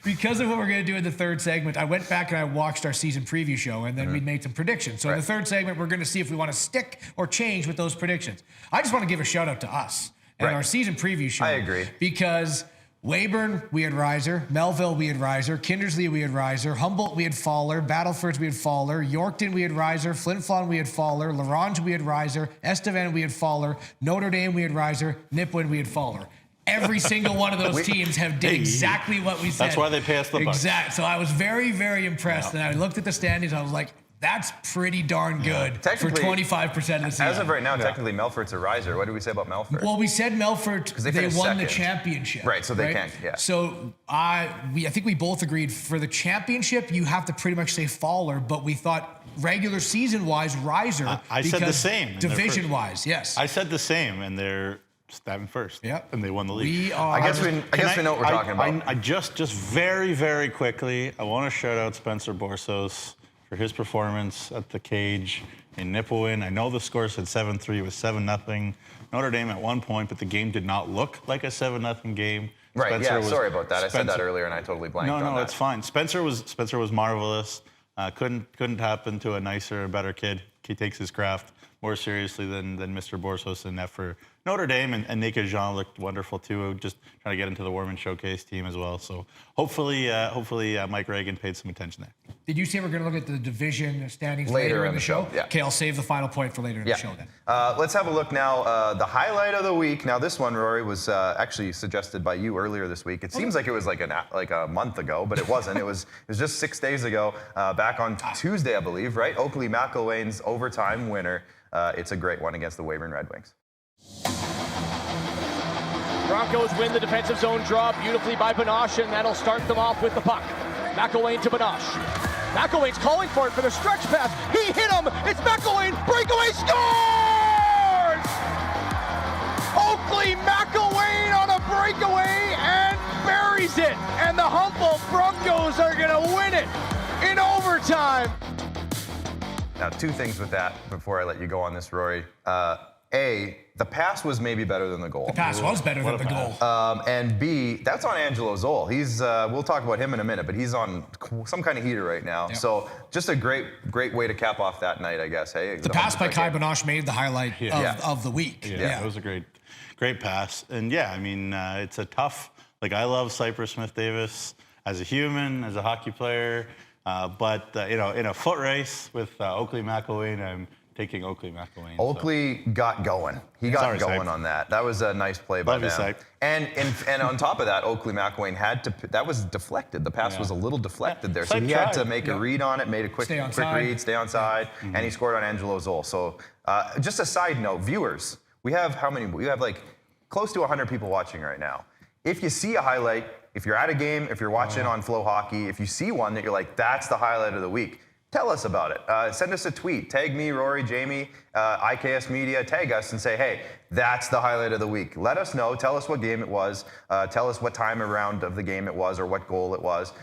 Because of what we're going to do in the third segment, I went back and I watched our season preview show, and then we made some predictions. So in the third segment, we're going to see if we want to stick or change with those predictions. I just want to give a shout out to us and our season preview show. I agree. Because Weyburn, we had riser. Melville, we had riser. Kindersley, we had riser. Humboldt, we had faller. Battleford, we had faller. Yorkton, we had riser. Flin Flon, we had faller. Larange, we had riser. Estevan, we had faller. Notre Dame, we had riser. Nipawin, we had faller. Every single one of those teams have did exactly what we said. That's why they pay us the bucks. Exactly. So I was very, very impressed. And I looked at the standings. I was like, that's pretty darn good for 25% of the season. As of right now, technically, Melford's a riser. What did we say about Melford? Well, we said Melford, they won the championship. Right, so they can't, So I think we both agreed for the championship, you have to pretty much say faller, but we thought regular season-wise, riser. I said the same. Division-wise, yes. I said the same, and they're stabbing first. Yep. And they won the league. I guess we know what we're talking about. I just very, very quickly, I want to shout out Spencer Borsos for his performance at the cage in Nipawin. I know the score said 7-3, it was 7-0. Notre Dame at 1 point, but the game did not look like a 7-0 game. Right, sorry about that. I said that earlier and I totally blanked on that. No, it's fine. Spencer was marvelous. Couldn't happen to a nicer, better kid. He takes his craft more seriously than Mr. Borsos in that for Notre Dame, and Nika Jean looked wonderful too, just trying to get into the Warman Showcase team as well. So hopefully Mike Reagan paid some attention there. Did you say we're going to look at the division standings later in the show? Yeah. Okay, I'll save the final point for later in the show then. Let's have a look now. The highlight of the week. Now this one, Rory, was actually suggested by you earlier this week. It seems like it was like a month ago, but it wasn't. It was just 6 days ago, back on Tuesday, I believe, right? Oakley McIlwain's overtime winner. It's a great one against the Weyburn Red Wings. Broncos win the defensive zone draw beautifully by Banoche, and that'll start them off with the puck. McIlwain to Banoche. McIlwain's calling for it for the stretch pass. He hit him. It's McIlwain. Breakaway scores! Oakley McIlwain on a breakaway and buries it. And the Humboldt Broncos are going to win it in overtime. Now, two things with that before I let you go on this, Rory. A, the pass was maybe better than the goal. The pass was better than the goal. And B, that's on Angelo Zoll. He's, we'll talk about him in a minute, but he's on some kind of heater right now. Yep. So just a great way to cap off that night, I guess. Hey, the pass by Kai Banoche made the highlight of the week. Yeah, it was a great pass. And yeah, I mean, it's a tough, like I love Cypress Smith-Davis as a human, as a hockey player. But in a foot race with Oakley McIlwain, I'm taking Oakley McIlwain. Oakley got going. He got going on that. That was a nice play by them. And on top of that, Oakley McIlwain that was deflected. The pass was a little deflected there. So he had to make a read on it, made a quick read, stay on side, and he scored on Angelo Zoll. So just a side note, viewers, we have how many? We have like close to 100 people watching right now. If you see a highlight, if you're at a game, if you're watching on Flow Hockey, if you see one that you're like, that's the highlight of the week, tell us about it. Send us a tweet. Tag me, Rory, Jamie, IKS Media. Tag us and say, hey, that's the highlight of the week. Let us know. Tell us what game it was. Tell us what time around of the game it was or what goal it was,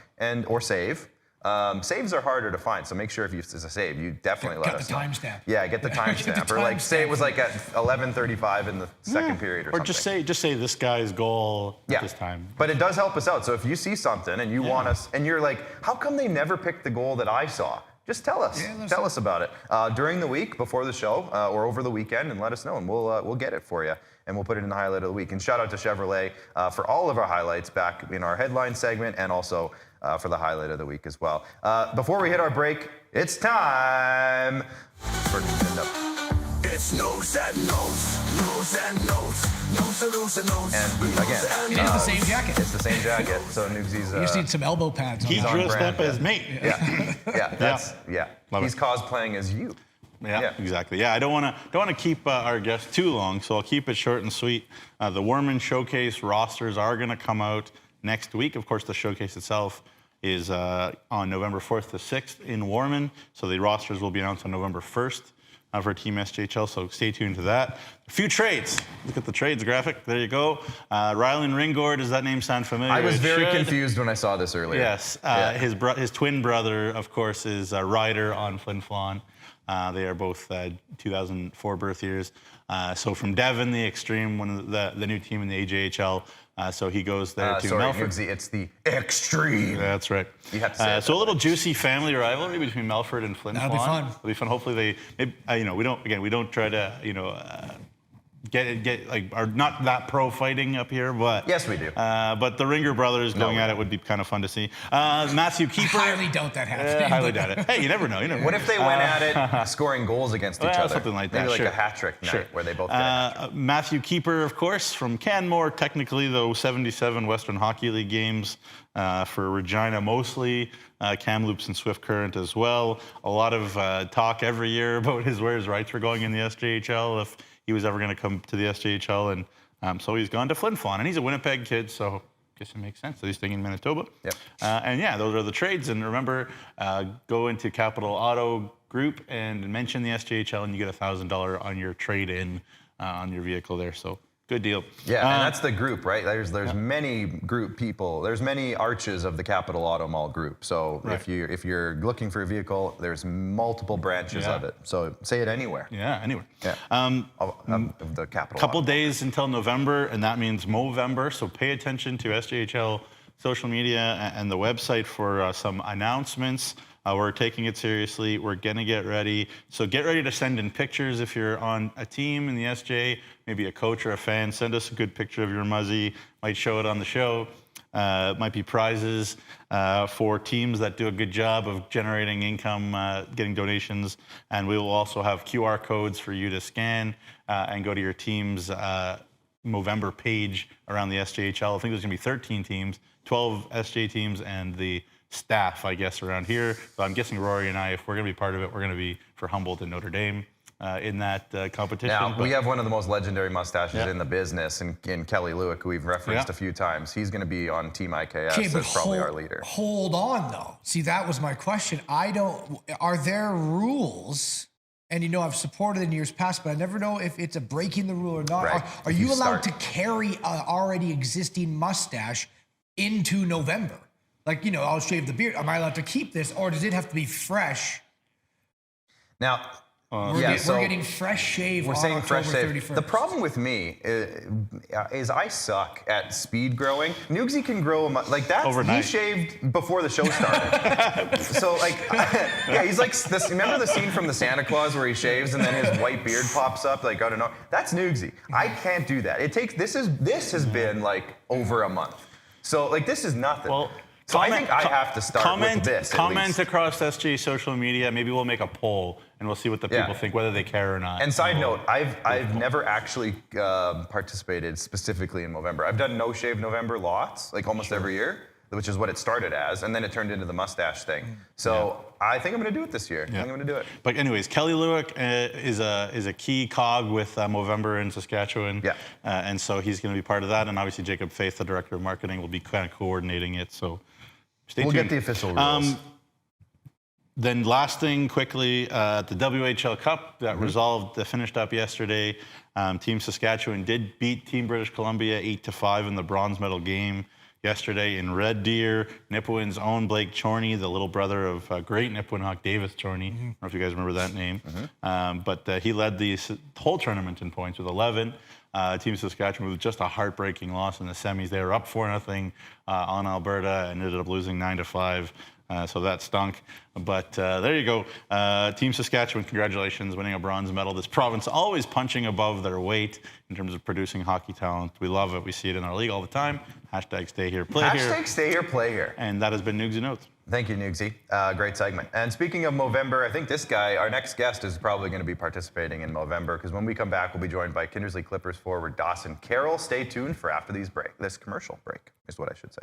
or save. Saves are harder to find, so make sure if it's a save, you definitely let us know. Get the timestamp. Yeah, get the timestamp. Or like say it was like at 11:35 in the second period or something. Or just say this guy's goal at this time. But it does help us out. So if you see something and you want us, and you're like, how come they never picked the goal that I saw? Just tell us. Tell us about it during the week, before the show, or over the weekend, and let us know, and we'll get it for you, and we'll put it in the highlight of the week. And shout out to Chevrolet for all of our highlights back in our headline segment, and also for the highlight of the week as well. Before we hit our break, it's time for Nintendo. It's news and notes, and again, it is the same jacket. It's the same jacket. So Noogsy's. You just need some elbow pads. He dressed up as me. He's cosplaying as you. Yeah, exactly. Yeah, I don't want to keep our guests too long, so I'll keep it short and sweet. The Warman Showcase rosters are going to come out next week. Of course, the showcase itself is on November 4th to 6th in Warman, so the rosters will be announced on November 1st. for Team SJHL, so stay tuned to that. A few trades. Look at the trades graphic. There you go. Rylan Ringord, does that name sound familiar? I was very confused when I saw this earlier. Yes. His twin brother, of course, is a rider on Flin Flon. They are both 2004 birth years. So from Devon, the Extreme, one of the new team in the AJHL. So he goes there to Melfort. Sorry, it's the Extreme. That's right. You have to say so a little juicy family rivalry between Melfort and Flin Flon. That'll be fun. It'll be fun. Hopefully we don't try to are not that pro fighting up here, but yes, we do. But the Ringer brothers going at it would be kind of fun to see. Matthew Keeper. I highly doubt that happening. Highly doubt it. Hey, you never know. What if they went at it scoring goals against each other? Something like that. Maybe like a hat trick night where they both get a hat trick. Matthew Keeper, of course, from Canmore, technically, though, 77 Western Hockey League games for Regina mostly, Kamloops and Swift Current as well. A lot of talk every year about where his rights were going in the SJHL, if he was ever going to come to the SJHL, and so he's gone to Flin Flon, and he's a Winnipeg kid, so I guess it makes sense that he's staying in Manitoba. Yep. And yeah, those are the trades. And remember, go into Capital Auto Group and mention the SJHL, and you get $1,000 on your trade-in on your vehicle there. So good deal. Yeah, and that's the group, right? There's many group people. There's many arches of the Capital Auto Mall group. So if you're looking for a vehicle, there's multiple branches of it. So say it anywhere. Yeah, anywhere. Yeah. Of the Capital. Couple Auto days until November, and that means Movember. So pay attention to SJHL social media and the website for some announcements. We're taking it seriously. We're going to get ready. So get ready to send in pictures if you're on a team in the SJ, maybe a coach or a fan. Send us a good picture of your muzzy. Might show it on the show. Might be prizes for teams that do a good job of generating income, getting donations. And we will also have QR codes for you to scan and go to your team's Movember page around the SJHL. I think there's going to be 13 teams, 12 SJ teams, and the staff, I guess, around here. But I'm guessing Rory and I, if we're going to be part of it, we're going to be for Humboldt and Notre Dame in that competition. Now, we have one of the most legendary mustaches in the business in Kelly Lewick, who we've referenced a few times. He's going to be on Team IKS as probably our leader. Hold on, though. See, that was my question. Are there rules? And I've supported in years past, but I never know if it's a breaking the rule or not. Right. Are you allowed to carry an already existing mustache into November? Like, I'll shave the beard. Am I allowed to keep this, or does it have to be fresh? Now, we're getting fresh shave. We're saying fresh shave. 31st. The problem with me is I suck at speed growing. Nugsy can grow like that. Overnight. He shaved before the show started. So he's like this. Remember the scene from the Santa Claus where he shaves and then his white beard pops up? Like, I don't know. That's Nugsy. I can't do that. It takes. This has been like over a month. So this is nothing. Well, so I think I have to start with this. Comment across SJ social media. Maybe we'll make a poll and we'll see what the people think, whether they care or not. And side note, I've never actually participated specifically in Movember. I've done no shave November lots, like almost every year, which is what it started as, and then it turned into the mustache thing. So I think I'm going to do it this year. I think I'm going to do it. But anyways, Kelly Lewick is a key cog with Movember in Saskatchewan. Yeah. And so he's going to be part of that. And obviously Jacob Faith, the director of marketing, will be kind of coordinating it. So stay tuned. We'll get the official rules. Then last thing quickly, the WHL Cup that finished up yesterday. Team Saskatchewan did beat Team British Columbia 8-5 in the bronze medal game yesterday in Red Deer. Nipawin's own Blake Chorney, the little brother of great Nipawin Hawk Davis Chorney. I don't know if you guys remember that name. But he led the whole tournament in points with 11. Team Saskatchewan with just a heartbreaking loss in the semis. They were up 4-0 on Alberta and ended up losing 9-5. So that stunk. But there you go. Team Saskatchewan, congratulations, winning a bronze medal. This province always punching above their weight in terms of producing hockey talent. We love it. We see it in our league all the time. Hashtag stay here, play here. Hashtag stay here, play here. And that has been Nugsy Notes. Thank you, Nugsy. Great segment. And speaking of Movember, I think this guy, our next guest, is probably going to be participating in Movember, because when we come back, we'll be joined by Kindersley Klippers forward Dawson Karol. Stay tuned for after this commercial break, is what I should say.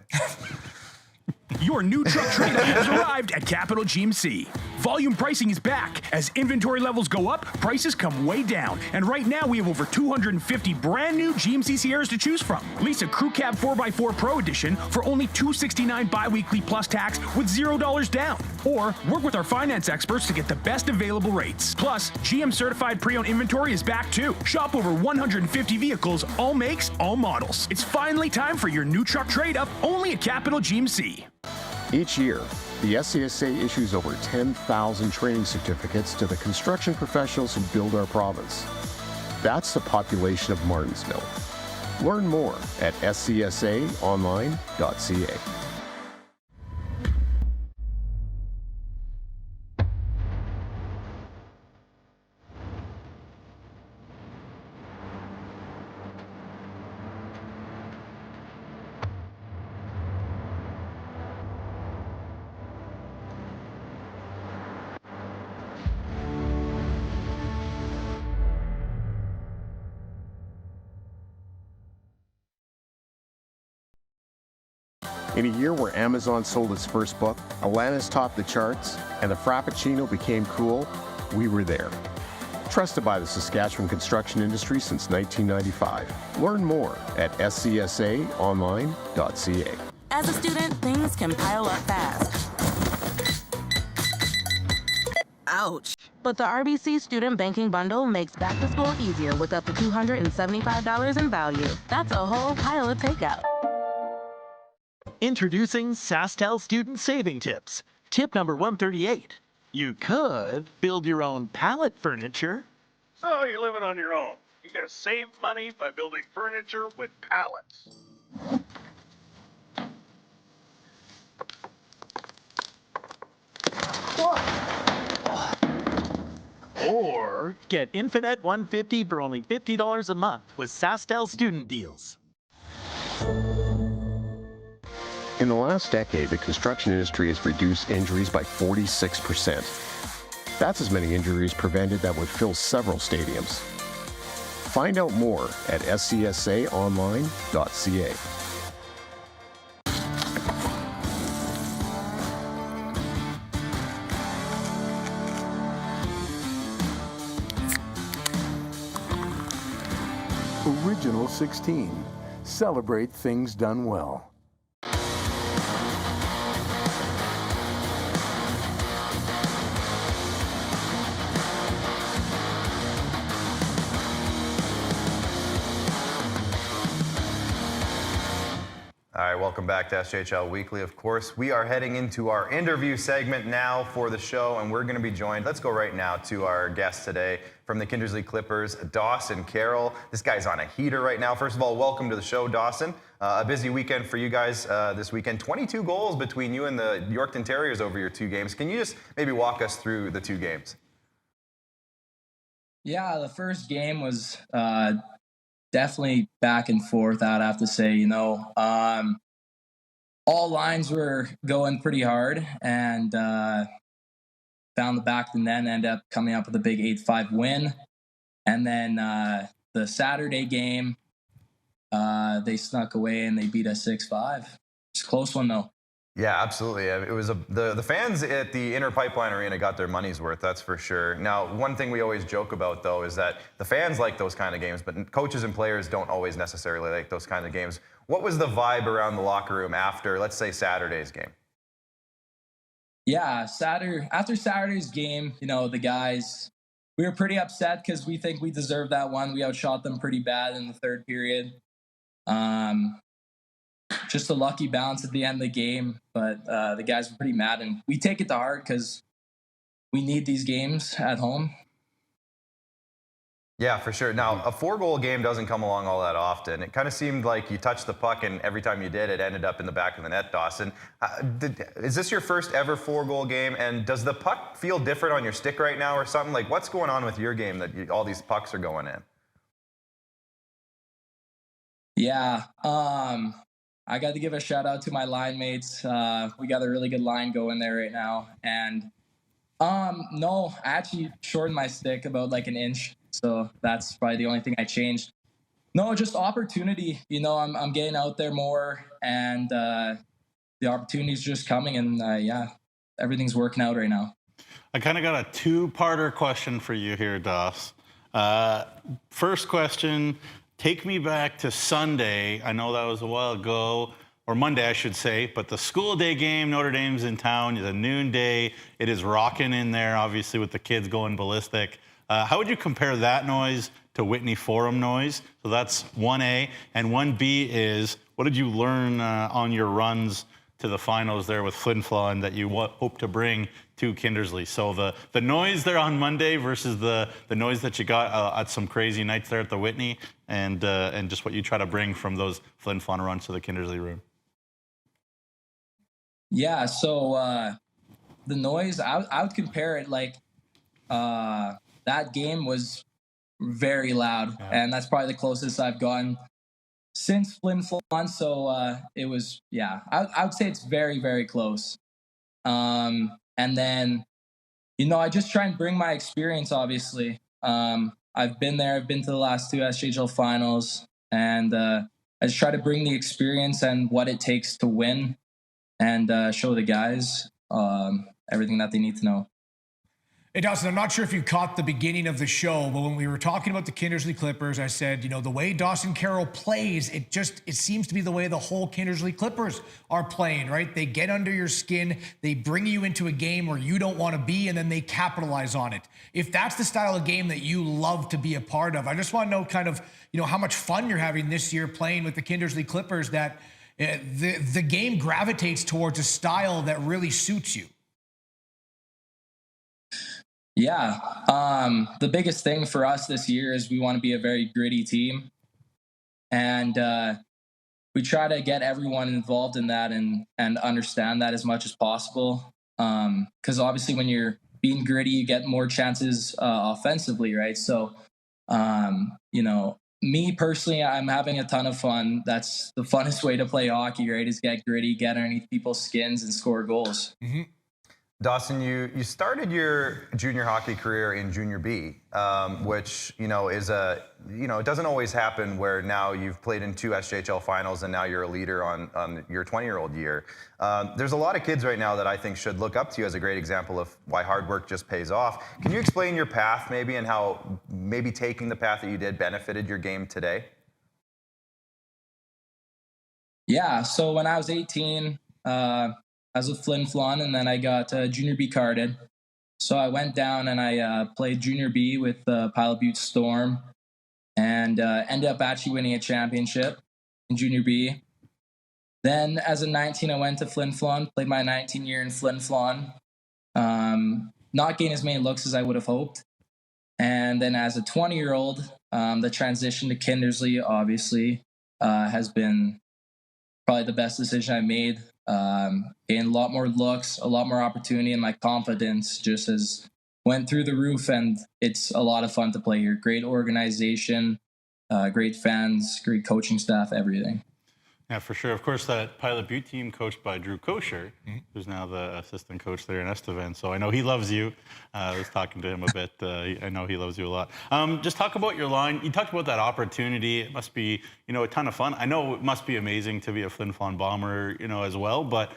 Your new truck trailer has arrived at Capital GMC. Volume pricing is back. As inventory levels go up, prices come way down. And right now, we have over 250 brand new GMC Sierras to choose from. Lease a Crew Cab 4x4 Pro Edition for only $269 bi-weekly plus tax with $0 down. Or work with our finance experts to get the best available rates. Plus, GM certified pre-owned inventory is back too. Shop over 150 vehicles, all makes, all models. It's finally time for your new truck trade-up, only at Capital GMC. Each year, the SCSA issues over 10,000 training certificates to the construction professionals who build our province. That's the population of Martinsville. Learn more at scsaonline.ca. In a year where Amazon sold its first book, Alanis topped the charts, and the Frappuccino became cool, we were there. Trusted by the Saskatchewan construction industry since 1995. Learn more at scsaonline.ca. As a student, things can pile up fast. Ouch. But the RBC Student Banking Bundle makes back to school easier with up to $275 in value. That's a whole pile of takeout. Introducing SaskTel Student Saving Tips. Tip number 138. You could build your own pallet furniture. So you're living on your own. You gotta save money by building furniture with pallets. Or get Infinite 150 for only $50 a month with SaskTel Student Deals. In the last decade, the construction industry has reduced injuries by 46%. That's as many injuries prevented that would fill several stadiums. Find out more at scsaonline.ca. Original 16. Celebrate things done well. All right, welcome back to SJHL Weekly. Of course, we are heading into our interview segment now for the show, and we're going to be joined. Let's go right now to our guest today from the Kindersley Klippers, Dawson Karol. This guy's on a heater right now. First of all, welcome to the show, Dawson. A busy weekend for you guys this weekend. 22 goals between you and the Yorkton Terriers over your two games. Can you just maybe walk us through the two games? Yeah, the first game was definitely back and forth, I'd have to say. All lines were going pretty hard, and found the back of the net and ended up coming up with a big 8-5 win. And then the Saturday game, they snuck away and they beat us 6-5. It's a close one, though. Yeah, absolutely. It was the fans at the Inner Pipeline Arena got their money's worth, that's for sure. Now, one thing we always joke about, though, is that the fans like those kind of games, but coaches and players don't always necessarily like those kind of games. What was the vibe around the locker room after, let's say, Saturday's game? Yeah, after Saturday's game, the guys, we were pretty upset because we think we deserved that one. We outshot them pretty bad in the third period. Just a lucky bounce at the end of the game, but the guys were pretty mad, and we take it to heart because we need these games at home. Yeah, for sure. Now, a 4-goal game doesn't come along all that often. It kind of seemed like you touched the puck, and every time you did, it ended up in the back of the net, Dawson. Is this your first ever 4-goal game, and does the puck feel different on your stick right now or something? Like, what's going on with your game that all these pucks are going in? Yeah, I got to give a shout out to my line mates. We got a really good line going there right now. And no, I actually shortened my stick about like an inch. So that's probably the only thing I changed. No, just opportunity. I'm getting out there more, and the opportunity's just coming, and yeah, everything's working out right now. I kind of got a two-parter question for you here, Doss. First question, take me back to Sunday. I know that was a while ago. or Monday, I should say, but the school day game, Notre Dame's in town, it's a noonday. It is rocking in there, obviously, with the kids going ballistic. How would you compare that noise to Whitney Forum noise? So that's 1A. And 1B is, what did you learn on your runs to the finals there with Flin Flon that you hope to bring to Kindersley? So the noise there on Monday versus the noise that you got at some crazy nights there at the Whitney, and just what you try to bring from those Flin Flon runs to the Kindersley room. Yeah, so the noise, I would compare it like that game was very loud, and that's probably the closest I've gotten since Flin Flon. So it was, yeah, I would say it's very, very close. And then, I just try and bring my experience, obviously. I've been there. I've been to the last 2 SJHL finals, and I just try to bring the experience and what it takes to win, and show the guys everything that they need to know. Hey, Dawson, I'm not sure if you caught the beginning of the show, but when we were talking about the Kindersley Klippers, I said, the way Dawson Karol plays, it seems to be the way the whole Kindersley Klippers are playing, right? They get under your skin, they bring you into a game where you don't want to be, and then they capitalize on it. If that's the style of game that you love to be a part of, I just want to know kind of, how much fun you're having this year playing with the Kindersley Klippers, that the game gravitates towards a style that really suits you. Yeah, the biggest thing for us this year is we want to be a very gritty team, and we try to get everyone involved in that and understand that as much as possible. Because obviously, when you're being gritty, you get more chances offensively, right? So, me personally, I'm having a ton of fun. That's the funnest way to play hockey, right? Is get gritty, get underneath people's skins, and score goals. Mm-hmm. Dawson, you started your junior hockey career in Junior B, which, is it doesn't always happen where now you've played in 2 SJHL finals and now you're a leader on your 20-year-old year. There's a lot of kids right now that I think should look up to you as a great example of why hard work just pays off. Can you explain your path maybe, and how maybe taking the path that you did benefited your game today? Yeah, so when I was 18, I was with Flin Flon, and then I got Junior B carded. So I went down and I played Junior B with Pilot Butte Storm, and ended up actually winning a championship in Junior B. Then as a 19, I went to Flin Flon, played my 19 year in Flin Flon. Not getting as many looks as I would have hoped. And then as a 20-year-old, the transition to Kindersley, obviously, has been probably the best decision I made. Gained a lot more looks, a lot more opportunity, and my confidence just has went through the roof, and it's a lot of fun to play here. Great organization, great fans, great coaching staff, everything. Yeah, for sure. Of course, that Pilot Butte team coached by Drew Kosher, who's now the assistant coach there in Estevan. So I know he loves you. I was talking to him a bit. I know he loves you a lot. Just talk about your line. You talked about that opportunity. It must be, a ton of fun. I know it must be amazing to be a Flin Flon Bomber, as well. But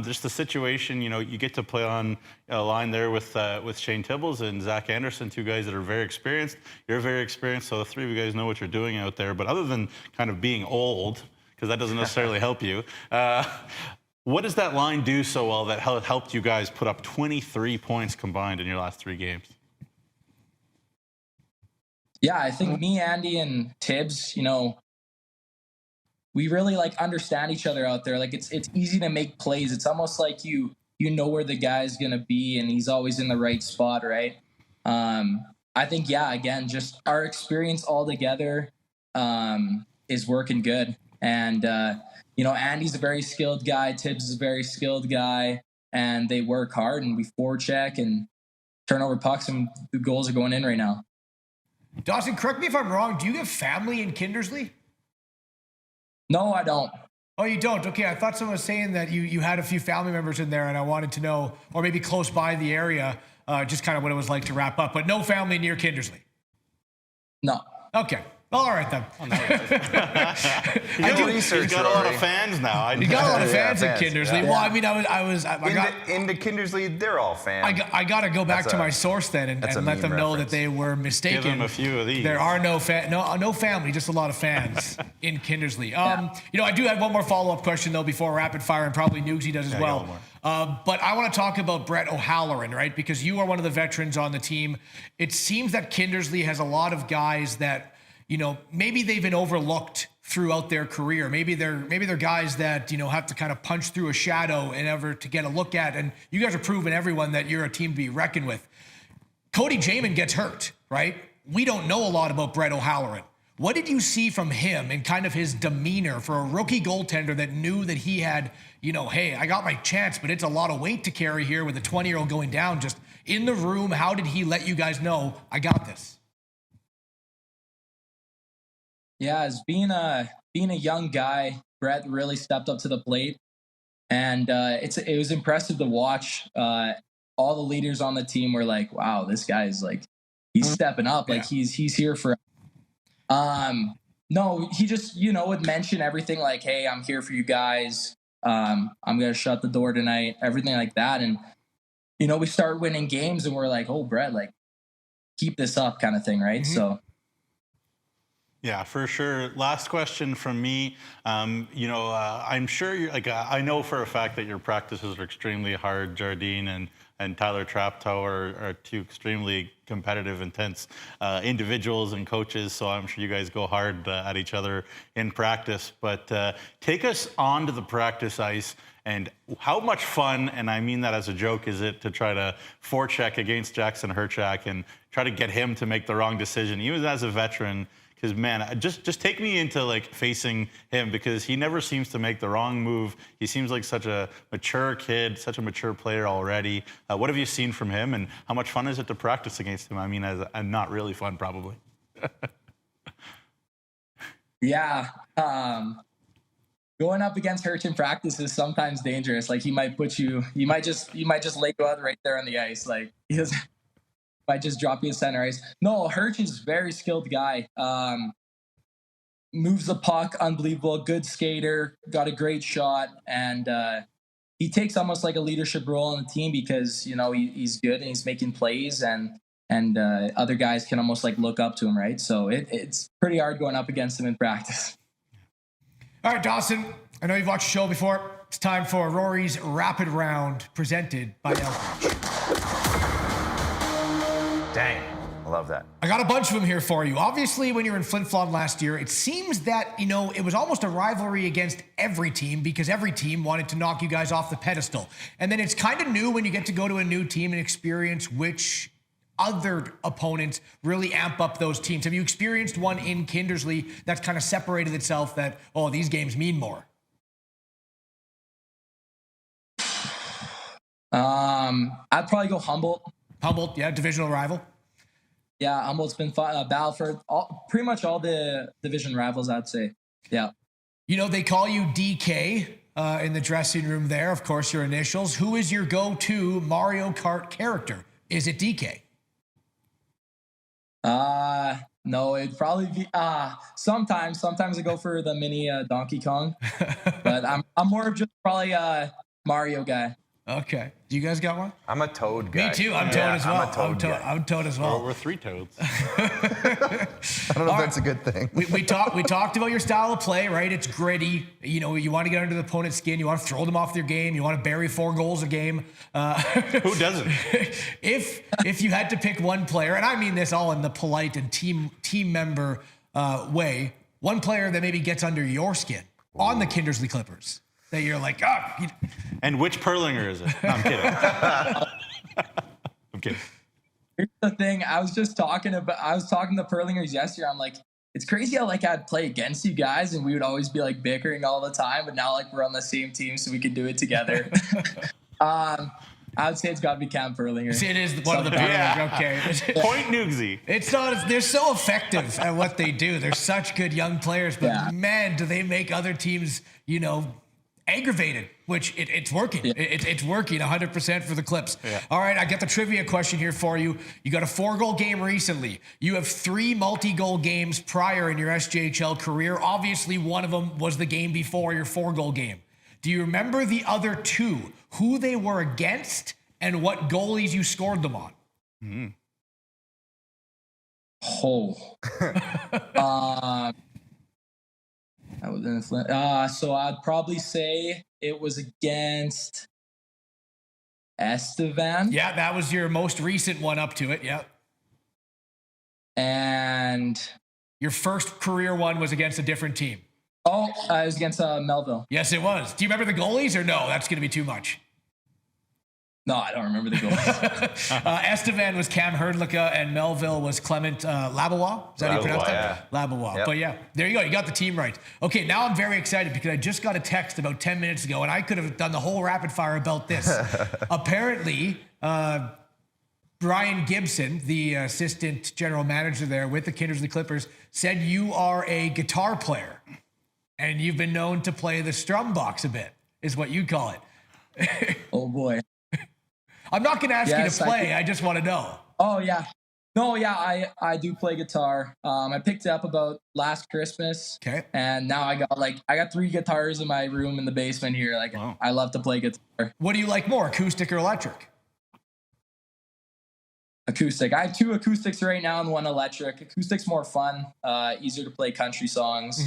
just the situation, you get to play on a line there with Shane Tibbles and Zach Anderson, 2 guys that are very experienced. You're very experienced, so the 3 of you guys know what you're doing out there. But other than kind of being old, because that doesn't necessarily help you. What does that line do so well that helped you guys put up 23 points combined in your last 3 games? Yeah, I think me, Andy, and Tibbs, we really understand each other out there. It's easy to make plays. It's almost like you know where the guy's gonna be, and he's always in the right spot, right? I think, yeah, again, just our experience all together is working good. And, Andy's a very skilled guy. Tibbs is a very skilled guy. And they work hard, and we forecheck and turn over pucks, and the goals are going in right now. Dawson, correct me if I'm wrong. Do you have family in Kindersley? No, I don't. Oh, you don't? Okay, I thought someone was saying that you had a few family members in there, and I wanted to know, or maybe close by the area, just kind of what it was like to wrap up. But no family near Kindersley? No. Okay. Well, all right then. He's got a lot of fans now. You got a lot of fans in Kindersley. Yeah. Well, I mean, into Kindersley, they're all fans. I got to go back to my source then and let them know that they were mistaken. Give them a few of these. There are no family, just a lot of fans in Kindersley. I do have one more follow-up question though before rapid fire, and probably Nugsy does as well. But I want to talk about Brett O'Halloran, right? Because you are one of the veterans on the team. It seems that Kindersley has a lot of guys that, maybe they've been overlooked throughout their career. Maybe they're guys that, have to kind of punch through a shadow in order to get a look at. And you guys are proving everyone that you're a team to be reckoned with. Cody Jamin gets hurt, right? We don't know a lot about Brett O'Halloran. What did you see from him and kind of his demeanor for a rookie goaltender that knew that he had, hey, I got my chance, but it's a lot of weight to carry here with a 20-year-old going down just in the room? How did he let you guys know, I got this? Yeah, as being a young guy, Brett really stepped up to the plate, and it was impressive to watch. All the leaders on the team were like, "Wow, this guy's like, he's stepping up. Like he's here for." No, he just would mention everything like, "Hey, I'm here for you guys. I'm gonna shut the door tonight." Everything like that, and we start winning games, and we're like, "Oh, Brett, like, keep this up," kind of thing, right? Mm-hmm. So. Yeah, for sure. Last question from me. I'm sure you're I know for a fact that your practices are extremely hard. Jardine and Tyler Traptow are two extremely competitive, intense individuals and coaches. So I'm sure you guys go hard at each other in practice. But take us onto the practice ice. And how much fun, and I mean that as a joke, is it to try to forecheck against Jackson Herchak and try to get him to make the wrong decision, even as a veteran? Because, man, just take me into, facing him, because he never seems to make the wrong move. He seems like such a mature kid, such a mature player already. What have you seen from him, and how much fun is it to practice against him? I mean, not really fun, probably. Yeah. Going up against Herch in practice is sometimes dangerous. Like, he might just lay you out right there on the ice. Like, he doesn't... might just drop you in center ice. No, Herch is a very skilled guy. Moves the puck, unbelievable, good skater, got a great shot, and he takes almost like a leadership role on the team because he's good and he's making plays, and other guys can almost look up to him, right? So it's pretty hard going up against him in practice. All right, Dawson, I know you've watched the show before. It's time for Rory's Rapid Round presented by Elbridge. Dang, I love that. I got a bunch of them here for you. Obviously, when you were in Flin Flon last year, it seems that, it was almost a rivalry against every team because every team wanted to knock you guys off the pedestal. And then it's kind of new when you get to go to a new team and experience which other opponents really amp up those teams. Have you experienced one in Kindersley that's kind of separated itself that, these games mean more? I'd probably go Humboldt. Humboldt, yeah, divisional rival. Yeah, Humboldt's been battle for pretty much all the division rivals, I'd say. Yeah. They call you DK in the dressing room there. Of course, your initials. Who is your go-to Mario Kart character? Is it DK? No, it'd probably be sometimes I go for the mini Donkey Kong, but I'm more of just probably a Mario guy. Okay. Do you guys got one? I'm a Toad guy. Me too. I'm Toad as well. I'm a Toad guy. I'm Toad as well. We're three Toads. I don't know if that's a good thing. We talked about your style of play, right? It's gritty. You want to get under the opponent's skin. You want to throw them off their game. You want to bury 4 goals a game. Who doesn't? If you had to pick one player, and I mean this all in the polite and team member way, one player that maybe gets under your skin on the Kindersley Klippers. That you're like, And which Perlinger is it? No, I'm kidding. I'm kidding. Here's the thing. I was talking to Perlingers yesterday. I'm like, it's crazy how I'd play against you guys and we would always be bickering all the time, but now we're on the same team so we can do it together. I would say it's got to be Cam Perlinger. See, it is one of the better ones. Okay. Point Nugsy. It's not. They're so effective at what they do. They're such good young players, but man, do they make other teams, aggravated, which it's working. Yeah. It's working 100% for the Clips. Yeah. All right, I got the trivia question here for you. You got a 4-goal game recently. You have 3 multi-goal games prior in your SJHL career. Obviously, one of them was the game before your 4-goal game. Do you remember the other 2, who they were against, and what goalies you scored them on? Mm. That was in so I'd probably say it was against Estevan. Yeah, that was your most recent one up to it. Yeah. And your first career one was against a different team. It was against Melville. Yes, it was. Do you remember the goalies or no? That's going to be too much. No, I don't remember the goalies. Estevan was Cam Herdlicka and Melville was Clement Labois. Is that how you pronounce that? Yeah. Labois. Yep. But yeah, there you go. You got the team right. Okay, now I'm very excited because I just got a text about 10 minutes ago and I could have done the whole rapid fire about this. Apparently, Brian Gibson, the assistant general manager there with the Kindersley Klippers, said you are a guitar player and you've been known to play the strum box a bit, is what you call it. Oh boy. I'm not going to ask you to play. I just want to know. Oh, yeah. No, yeah, I do play guitar. I picked it up about last Christmas. Okay. And now I got 3 guitars in my room in the basement here. Like, wow. I love to play guitar. What do you like more, acoustic or electric? Acoustic. I have 2 acoustics right now and 1 electric. Acoustic's more fun, easier to play country songs,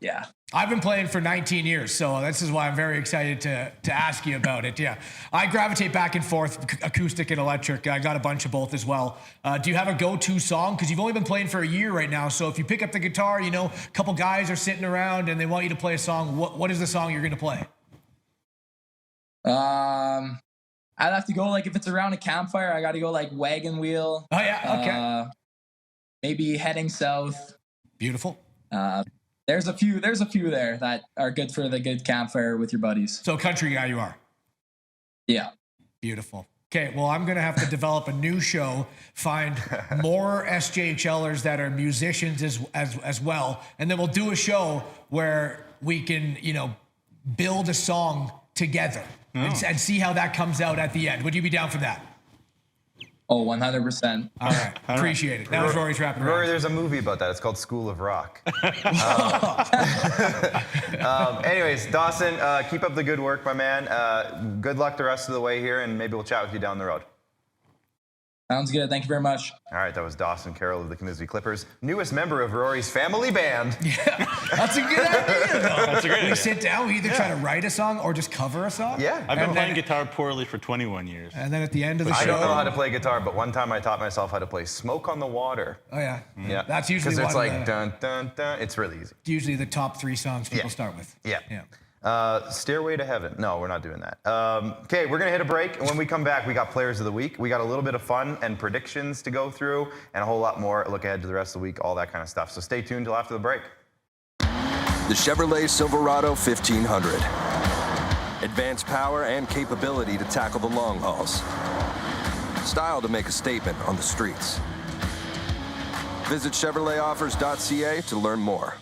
yeah. I've been playing for 19 years, so this is why I'm very excited to ask you about it. Yeah, I gravitate back and forth, acoustic and electric. I got a bunch of both as well. Do you have a go-to song? Because you've only been playing for a year right now, so if you pick up the guitar, you know, a couple guys are sitting around and they want you to play a song. What is the song you're going to play? I'd have to go, like, if it's around a campfire, I got to go, like, Wagon Wheel. Oh, yeah, okay. Maybe Heading South. Beautiful. There's a few there that are good for the good campfire with your buddies. So country guy you are? Yeah. Beautiful. Okay, well, I'm going to have to develop a new show, find more SJHLers that are musicians as well, and then we'll do a show where we can, you know, build a song together and see how that comes out at the end. Would you be down for that? Oh, 100%. All right. Appreciate it. That was Rory's wrapping around. Rory, there's a movie about that. It's called School of Rock. Anyways, Dawson, keep up the good work, my man. Good luck the rest of the way here, and maybe we'll chat with you down the road. Sounds good. Thank you very much. All right, that was Dawson Karol of the Kindersley Klippers, newest member of Rory's family band. Yeah, that's a good idea, though. That's a great idea. We sit down, we either try to write a song or just cover a song. Yeah. I've been playing guitar poorly for 21 years. And then at the end of the show... I don't know how to play guitar, but one time I taught myself how to play Smoke on the Water. Oh, yeah. Yeah. That's usually because it's one like dun, dun, dun. It's really easy. Usually the top 3 songs people start with. Yeah. Stairway to Heaven. No, we're not doing that. Okay, we're going to hit a break. And when we come back, we got Players of the Week. We got a little bit of fun and predictions to go through and a whole lot more. Look ahead to the rest of the week, all that kind of stuff. So stay tuned till after the break. The Chevrolet Silverado 1500. Advanced power and capability to tackle the long hauls. Style to make a statement on the streets. Visit ChevroletOffers.ca to learn more.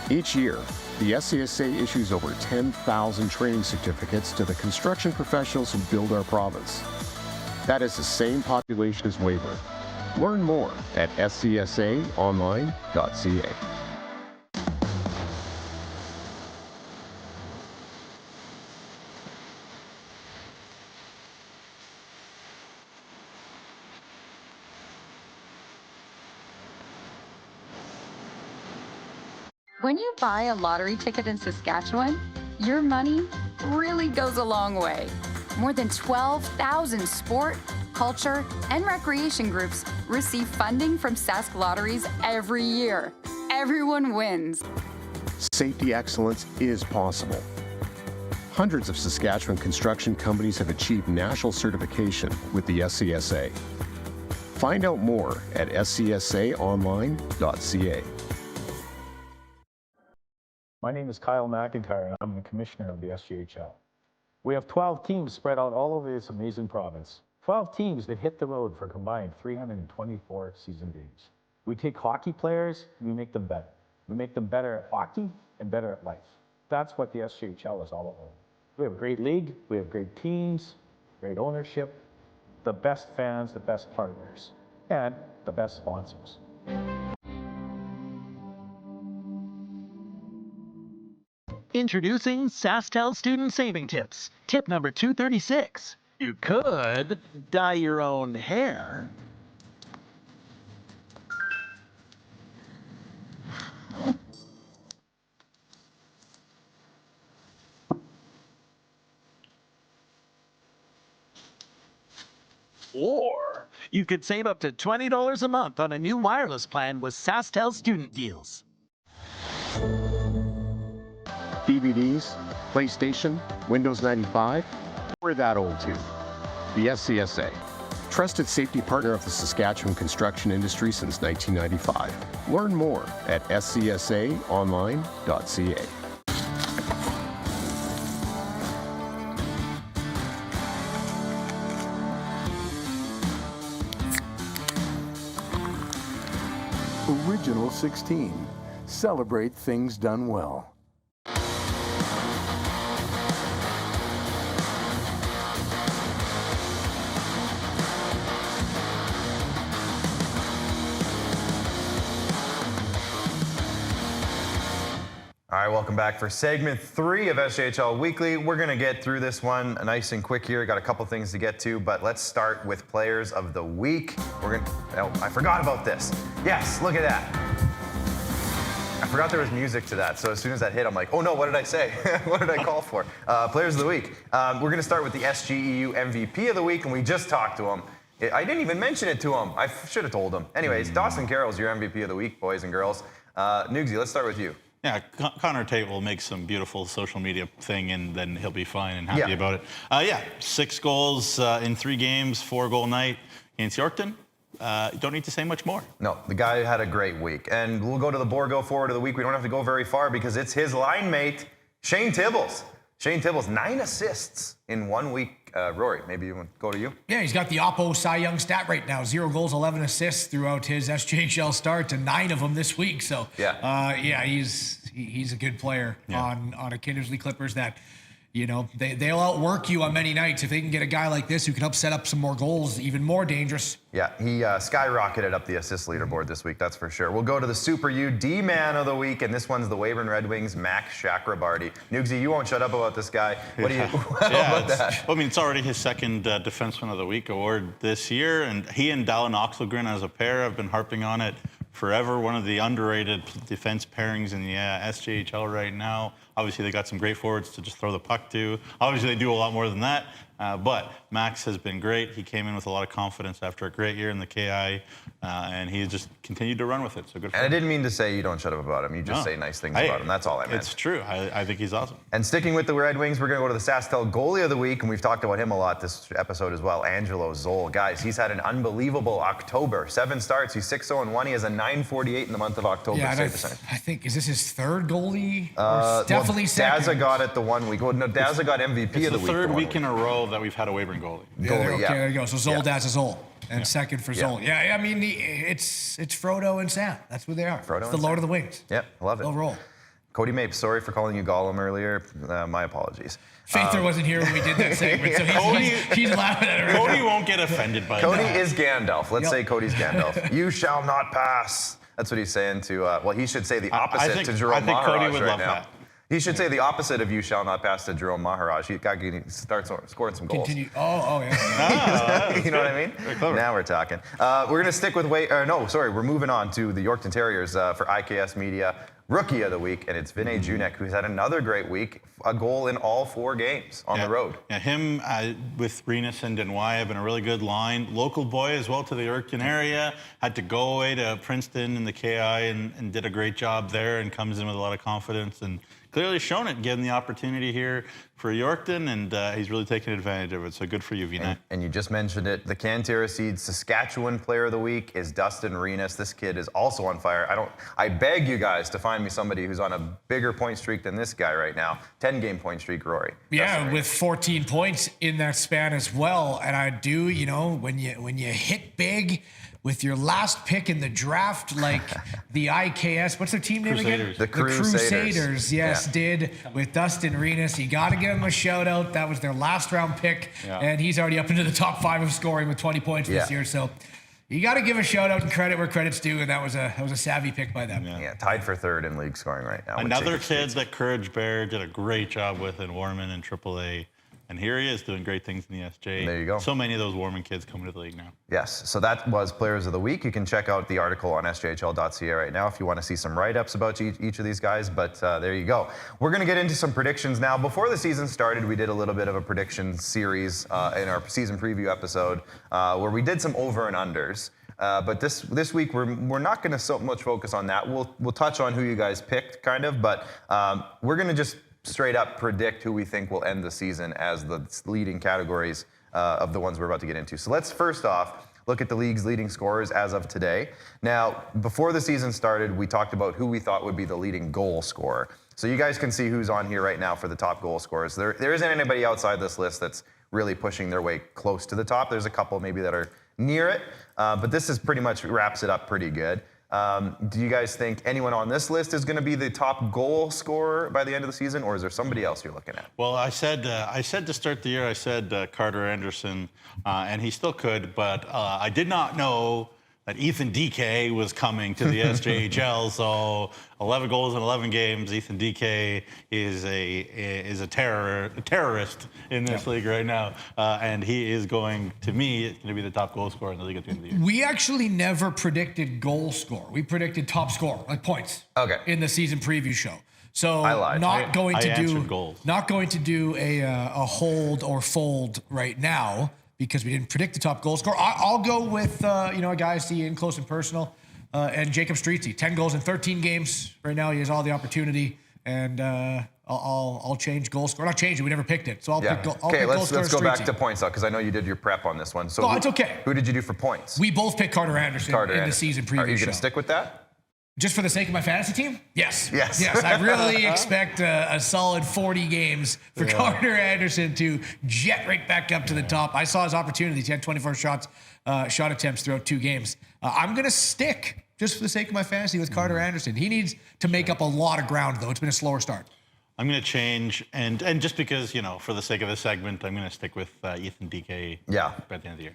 Each year, the SCSA issues over 10,000 training certificates to the construction professionals who build our province. That is the same population as Weyburn. Learn more at scsaonline.ca. When you buy a lottery ticket in Saskatchewan, your money really goes a long way. More than 12,000 sport, culture, and recreation groups receive funding from Sask Lotteries every year. Everyone wins. Safety excellence is possible. Hundreds of Saskatchewan construction companies have achieved national certification with the SCSA. Find out more at scsaonline.ca. My name is Kyle McIntyre, and I'm the commissioner of the SJHL. We have 12 teams spread out all over this amazing province. 12 teams that hit the road for a combined 324 season games. We take hockey players and we make them better. We make them better at hockey and better at life. That's what the SJHL is all about. We have a great league, we have great teams, great ownership, the best fans, the best partners, and the best sponsors. Introducing SaskTel Student Saving Tips. Tip number 236. You could dye your own hair. Or you could save up to $20 a month on a new wireless plan with SaskTel Student Deals. DVDs, PlayStation, Windows 95, we're that old too. The SCSA, trusted safety partner of the Saskatchewan construction industry since 1995. Learn more at scsaonline.ca. Original 16. Celebrate things done well. All right, welcome back for segment 3 of SJHL Weekly. We're going to get through this one nice and quick here. Got a couple things to get to, but let's start with Players of the Week. Oh, I forgot about this. Yes, look at that. I forgot there was music to that, so as soon as that hit, I'm like, oh no, what did I say? What did I call for? Players of the Week. We're going to start with the SGEU MVP of the Week, and we just talked to him. I didn't even mention it to him. I should have told him. Anyways, Dawson Karol is your MVP of the week, boys and girls. Nugsy, let's start with you. Yeah, Connor Tate will make some beautiful social media thing, and then he'll be fine and happy about it. 6 goals in 3 games, 4-goal night against Yorkton. Don't need to say much more. No, the guy had a great week. And we'll go to the Borgo forward of the week. We don't have to go very far because it's his line mate, Shane Tibbles. Shane Tibbles, 9 assists in 1 week. Rory, maybe you want to go to you? Yeah, he's got the Oppo Cy Young stat right now. 0 goals, 11 assists throughout his SJHL start, and 9 of them this week. So, he's a good player on a Kindersley Klippers that, you know, they'll outwork you on many nights. If they can get a guy like this who can help set up some more goals, even more dangerous. Yeah, he skyrocketed up the assist leaderboard this week, that's for sure. We'll go to the Super U D-Man of the week, and this one's the Weyburn Red Wings, Max Chakrabarty. Nugsy, you won't shut up about this guy. What do you about that? I mean, it's already his second Defenseman of the Week award this year, and he and Dallin Oxelgren as a pair have been harping on it forever. One of the underrated defense pairings in the SJHL right now. Obviously, they got some great forwards to just throw the puck to. Obviously, they do a lot more than that. But Max has been great. He came in with a lot of confidence after a great year in the KI, and he just continued to run with it. So good for him. And I didn't mean to say you don't shut up about him. You just say nice things about him. That's all I meant. It's true. I think he's awesome. And sticking with the Red Wings, we're going to go to the SaskTel Goalie of the Week, and we've talked about him a lot this episode as well, Angelo Zoll. Guys, he's had an unbelievable October. 7 starts. He's 6-0-1. He has a .948 in the month of October. Yeah, I think, is this his 3rd goalie? Definitely second. Daza got it the 1 week. Well, no, Daza got MVP it's of the week. It's the 3rd week in a row that we've had a Weyburn goalie. There you go. So Zoll, Daza, Zoll. And second for Zoll. Yeah, I mean, it's Frodo and Sam. That's who they are. It's the Lord of the Wings. Yep, love it. They'll roll. Cody Mapes, sorry for calling you Gollum earlier. My apologies. Father wasn't here when we did that segment, so he's laughing at it. Cody won't get offended by that. Cody is Gandalf. Let's say Cody's Gandalf. You shall not pass. That's what he's saying to, well, he should say the opposite to Jerome Maharaj Cody would love now. that. He should say the opposite of you shall not pass to Jerome Maharaj. He starts scoring some goals. Yeah. You know what I mean? Now we're talking. We're going to stick with we're moving on to the Yorkton Terriers for IKS Media Rookie of the Week, and it's Vinay Junek, who's had another great week, a goal in all 4 games on the road. Yeah, him with Renus and Denwy have been a really good line. Local boy as well to the Yorkton area, had to go away to Princeton in the KI and did a great job there and comes in with a lot of confidence and clearly shown it, given the opportunity here for Yorkton, and he's really taken advantage of it. So good for you, Vinay. And you just mentioned it. The Cantera Seeds Saskatchewan Player of the Week is Dustin Renus. This kid is also on fire. I beg you guys to find me somebody who's on a bigger point streak than this guy right now. 10-game point streak, Rory. Yeah, with 14 points in that span as well. And I do, when you hit big, with your last pick in the draft, like the IKS, what's their team name again? The Crusaders, yes, did with Dustin Renas. You got to give him a shout out. That was their last round pick, and he's already up into the top 5 of scoring with 20 points this year. So you got to give a shout out and credit where credit's due, and that was a savvy pick by them. Yeah, tied for 3rd in league scoring right now. Another kid that Courage Bear did a great job with in Warman and AAA. And here he is doing great things in the SJ. There you go. So many of those Warman kids coming to the league now. Yes, so that was Players of the Week. You can check out the article on sjhl.ca right now if you want to see some write-ups about each of these guys, but there you go. We're going to get into some predictions now. Before the season started, we did a little bit of a prediction series in our season preview episode where we did some over and unders. But this week, we're not going to so much focus on that. We'll touch on who you guys picked, kind of, but we're going to just straight up predict who we think will end the season as the leading categories of the ones we're about to get into. So let's first off look at the league's leading scorers as of today. Now, before the season started, we talked about who we thought would be the leading goal scorer. So you guys can see who's on here right now for the top goal scorers. There isn't anybody outside this list that's really pushing their way close to the top. There's a couple maybe that are near it, but this is pretty much wraps it up pretty good. Do you guys think anyone on this list is going to be the top goal scorer by the end of the season, or is there somebody else you're looking at? Well, I said to start the year, I said Carter Anderson, and he still could, but I did not know that Ethan DK was coming to the SJHL. So 11 goals in 11 games. Ethan DK is a terrorist in this league right now, and he is going to be the top goal scorer in the league at the end of the year. We actually never predicted goal score. We predicted top score, like points. Okay. In the season preview show. So I lied. not going to do a hold or fold right now, because we didn't predict the top goal scorer. I'll go with a guy I see in close and personal, and Jacob Streetsy. 10 goals in 13 games. Right now he has all the opportunity, and I'll change goal scorer. Not change it. We never picked it, so I'll pick goal scorer. Let's go back to points though, because I know you did your prep on this one. So it's okay. Who did you do for points? We both picked Carter Anderson in the season preview. Are you going show. to stick with that? Just for the sake of my fantasy team? Yes. Yes. I really expect a solid 40 games for Carter Anderson to jet right back up to the top. I saw his opportunities. He had 24 shot attempts throughout 2 games. I'm going to stick, just for the sake of my fantasy, with Carter Anderson. He needs to make up a lot of ground, though. It's been a slower start. I'm going to change, and just because, for the sake of the segment, I'm going to stick with Ethan DK at the end of the year.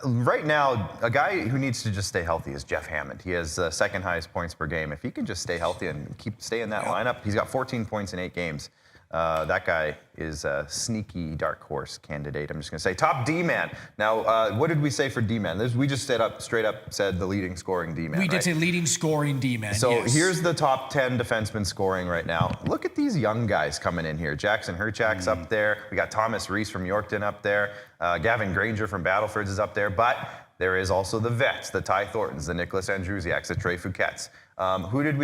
Right now, a guy who needs to just stay healthy is Jeff Hammond. He has second highest points per game. If he can just stay healthy and stay in that lineup, he's got 14 points in 8 games. That guy is a sneaky dark horse candidate. I'm just going to say top D-man. Now, what did we say for D-man? We just straight up said the leading scoring D-man. We did say leading scoring D-man. So here's the top 10 defensemen scoring right now. Look at these young guys coming in here. Jackson Herchak's up there. We got Thomas Reese from Yorkton up there. Gavin Granger from Battlefords is up there. But there is also the vets, the Ty Thorntons, the Nicholas Andrusiaks, the Trey Fouquets. Who did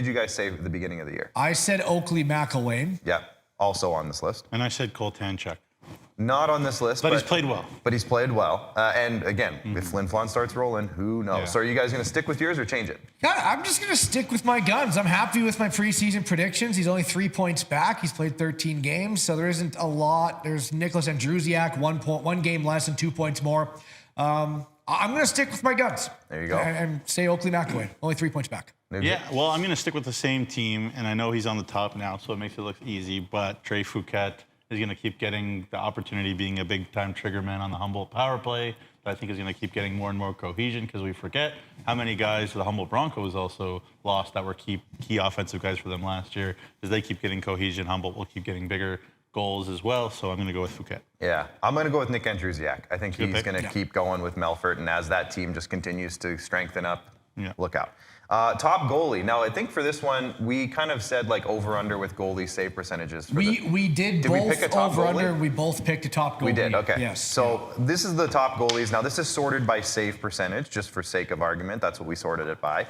you guys say at the beginning of the year? I said Oakley McIlwain. Yeah, also on this list. And I said Cole Tanchuk. Not on this list. But he's played well. But he's played well. And again, if Flin Flon starts rolling, who knows? Yeah. So are you guys going to stick with yours or change it? Yeah, I'm just going to stick with my guns. I'm happy with my preseason predictions. He's only 3 points back. He's played 13 games, so there isn't a lot. There's Nicholas Andrusiak, 1 game less and 2 points more. I'm going to stick with my guns. There you go. And say Oakley McIlwain, only 3 points back. Yeah, well, I'm going to stick with the same team, and I know he's on the top now, so it makes it look easy, but Trey Fouquet is going to keep getting the opportunity being a big-time trigger man on the Humboldt power play. That I think is going to keep getting more and more cohesion, because we forget how many guys the Humboldt Broncos also lost that were key offensive guys for them last year. As they keep getting cohesion, Humboldt will keep getting bigger goals as well, so I'm going to go with Fouquet. Yeah, I'm going to go with Nick Andrusiak. I think he's going to keep going with Melfort, and as that team just continues to strengthen up, look out. Top goalie. Now, I think for this one, we kind of said like over-under with goalie save percentages. We did both we pick a top over-under. goalie? We both picked a top goalie. We did, okay. Yes. So this is the top goalies. Now, this is sorted by save percentage, just for sake of argument. That's what we sorted it by.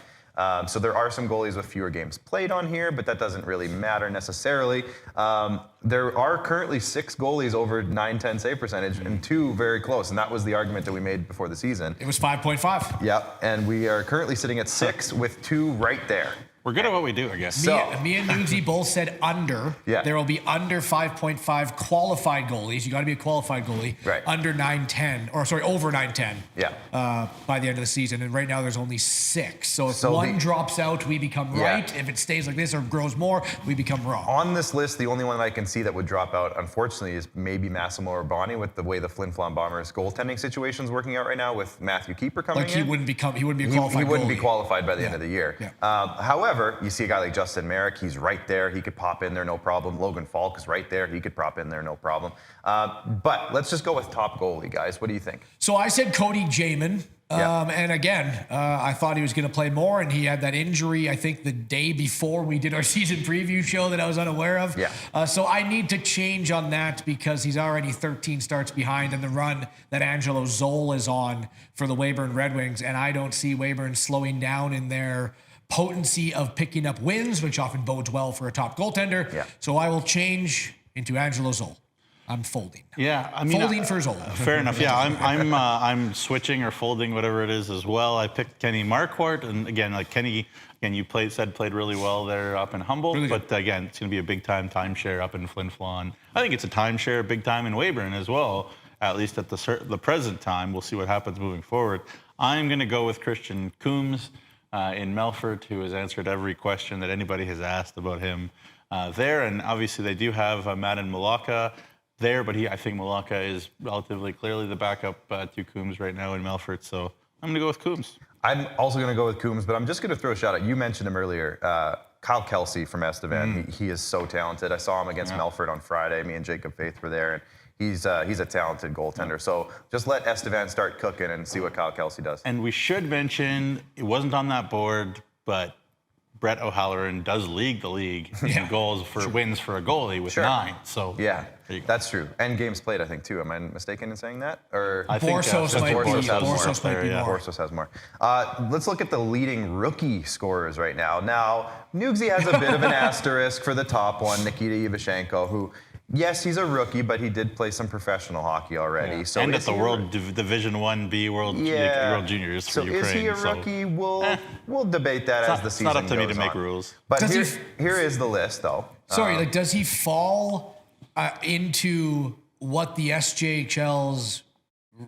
So there are some goalies with fewer games played on here, but that doesn't really matter necessarily. There are currently 6 goalies over 9-10 save percentage and 2 very close, and that was the argument that we made before the season. It was 5.5. Yep, and we are currently sitting at 6 with 2 right there. We're good at what we do, I guess. Me and Nugsy both said under. Yeah. There will be under 5.5 qualified goalies. You got to be a qualified goalie. Right. Under 910, or sorry, over 910. Yeah. By the end of the season, and right now there's only 6. So if one drops out, we become right. If it stays like this or grows more, we become wrong. On this list, the only one I can see that would drop out, unfortunately, is maybe Massimo Urbani, with the way the Flin Flon Bombers goaltending situation is working out right now with Matthew Keeper coming in. He wouldn't be a qualified He wouldn't goalie. be qualified by the end of the year. Yeah. However, you see a guy like Justin Merrick, he's right there. He could pop in there, no problem. Logan Falk is right there. He could pop in there, no problem. But let's just go with top goalie, guys. What do you think? So I said Cody Jamin. And again, I thought he was going to play more, and he had that injury, I think, the day before we did our season preview show that I was unaware of. So I need to change on that because he's already 13 starts behind in the run that Angelo Zoll is on for the Weyburn Red Wings, and I don't see Weyburn slowing down in their potency of picking up wins, which often bodes well for a top goaltender. So I will change into Angelo Zoll. I'm folding. Yeah, I mean, folding for Zoll. Fair enough. Yeah, I'm switching or folding, whatever it is, as well. I picked Kenny Marquardt, and again, like Kenny, you played really well there up in Humboldt, really but again, it's going to be a big time timeshare up in Flin Flon. I think it's a timeshare, big time in Weyburn as well. At least at the present time, we'll see what happens moving forward. I'm going to go with Christian Coombs in Melfort, who has answered every question that anybody has asked about him there, and obviously they do have Madden Malacca there, but I think Malacca is relatively clearly the backup to Coombs right now in Melfort, so I'm going to go with Coombs. I'm also going to go with Coombs, but I'm just going to throw a shout out. You mentioned him earlier, Kyle Kelsey from Estevan. He is so talented. I saw him against Melfort on Friday. Me and Jacob Faith were there, and he's a talented goaltender. So just let Estevan start cooking and see what Kyle Kelsey does. And we should mention, it wasn't on that board, but Brett O'Halloran does lead the league in goals for wins for a goalie with 9. So that's true. And games played, I think, too. Am I mistaken in saying that? Or I think Borsos might be more. Borsos has more. Let's look at the leading rookie scorers right now. Now, Nugsy has a bit of an asterisk for the top one, Nikita Yevashenko, who, yes, he's a rookie, but he did play some professional hockey already. So and at the World Division 1B World Juniors for Ukraine. So is he a rookie? We'll debate that as the season goes on. It's not up to me to make rules. But here is the list, though. Sorry, does he fall into what the SJHL's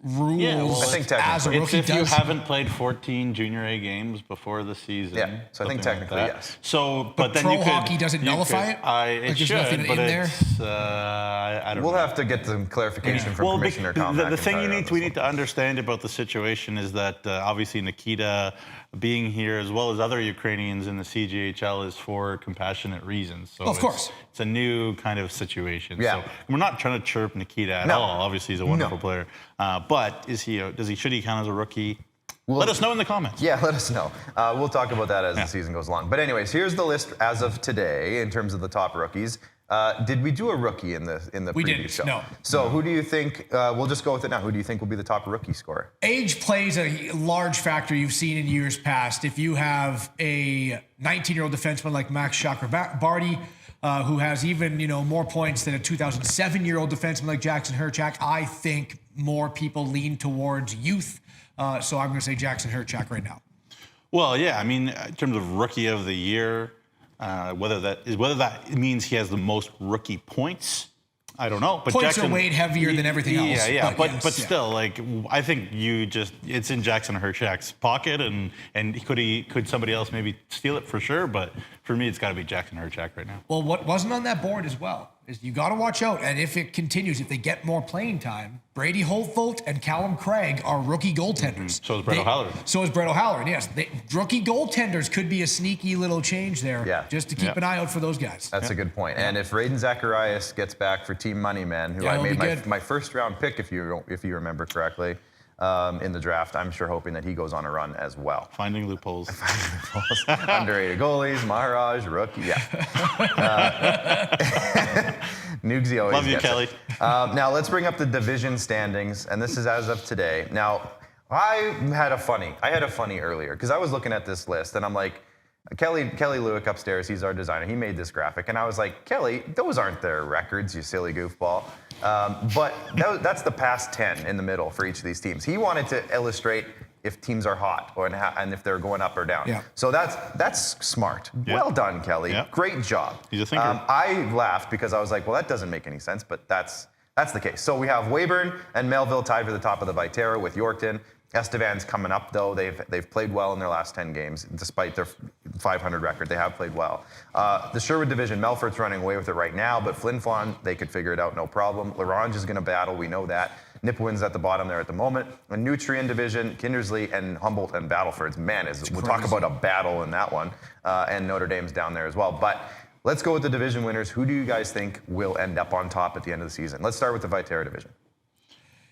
rules I think as a rookie if you haven't played 14 Junior A games before the season. Yeah, so I think technically yes. So, but then pro you could, hockey doesn't nullify it? It should, but it's I don't know. We'll have to get some clarification from Commissioner Tom. The thing we need to understand about the situation is that obviously Nikita being here, as well as other Ukrainians in the CJHL, is for compassionate reasons. So of course. It's a new kind of situation. Yeah. So we're not trying to chirp Nikita at all. Obviously, he's a wonderful player. But should he count as a rookie? Let us know in the comments. Yeah, let us know. We'll talk about that as the season goes along. But anyways, here's the list as of today in terms of the top rookies. Did we do a rookie in the preview show? No. So who do you think? We'll just go with it now. Who do you think will be the top rookie scorer? Age plays a large factor. You've seen in years past. If you have a 19-year-old defenseman like Max Chakrabarty, who has even more points than a 2007-year-old defenseman like Jackson Herchak, I think more people lean towards youth. So I'm going to say Jackson Herchak right now. Well, yeah. I mean, in terms of rookie of the year. Whether that means he has the most rookie points, I don't know. But points Jackson, are weighed heavier than everything else. Yeah, but still, like I think it's in Jackson Herchak's pocket, and could somebody else maybe steal it for sure? But for me, it's got to be Jackson Herchak right now. Well, what wasn't on that board as well is you got to watch out, and if it continues, if they get more playing time, Brady Holtvolt and Callum Craig are rookie goaltenders. So is Brett O'Halloran. So is Brett O'Halloran, yes. Rookie goaltenders could be a sneaky little change there, just to keep an eye out for those guys. That's a good point. And if Raiden Zacharias gets back for Team Moneyman, who I made my first round pick, if you remember correctly, in the draft, I'm sure hoping that he goes on a run as well. Finding loopholes. Underrated goalies, Maharaj, rookie, Nugsy always Love you, gets Kelly. it. Now let's bring up the division standings, and this is as of today. Now, I had a funny earlier because I was looking at this list, and I'm like, Kelly Lewick upstairs, he's our designer. He made this graphic, and I was like, Kelly, those aren't their records, you silly goofball. But that's the past 10 in the middle for each of these teams. He wanted to illustrate if teams are hot and if they're going up or down. Yeah. So that's smart. Yeah. Well done, Kelly. Yeah. Great job. He's a thinker. I laughed because I was like, well, that doesn't make any sense, but that's the case. So we have Weyburn and Melville tied for the top of the Viterra with Yorkton. Estevan's coming up, though. They've played well in their last 10 games. Despite their 500 record, they have played well. The Sherwood division, Melfort's running away with it right now, but Flin Flon, they could figure it out, no problem. Larange is going to battle, we know that. Nipawin's at the bottom there at the moment. The Nutrien division, Kindersley and Humboldt and Battleford's, man, we'll talk about a battle in that one. And Notre Dame's down there as well. But let's go with the division winners. Who do you guys think will end up on top at the end of the season? Let's start with the Viterra division.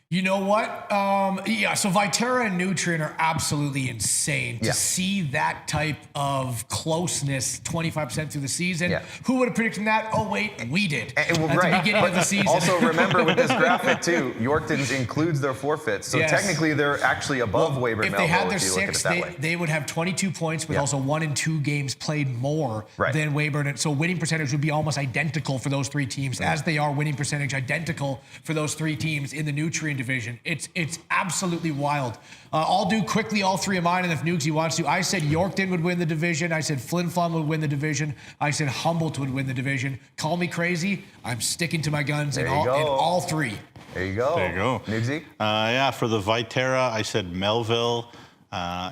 You know what? So Viterra and Nutrien are absolutely insane. To see that type of closeness 25% through the season. Yeah. Who would have predicted that? Oh, wait, we did. At the beginning of the season. Also, remember with this graphic, too, Yorkton's includes their forfeits. So technically, they're actually above Weyburn If Melville, they had their if you look at 6, it that way. they would have 22 points with also 1 and 2 games played more than Weyburn. So winning percentage would be almost identical for those 3 teams, as they are winning percentage identical for those 3 teams in the Nutrien division. It's absolutely wild. I'll do quickly all 3 of mine, and if Nugsy wants to. I said Yorkton would win the division. I said Flin Flon would win the division. I said Humboldt would win the division. Call me crazy. I'm sticking to my guns in all 3. There you go. There you go. Nugsy? Yeah, for the Viterra, I said Melville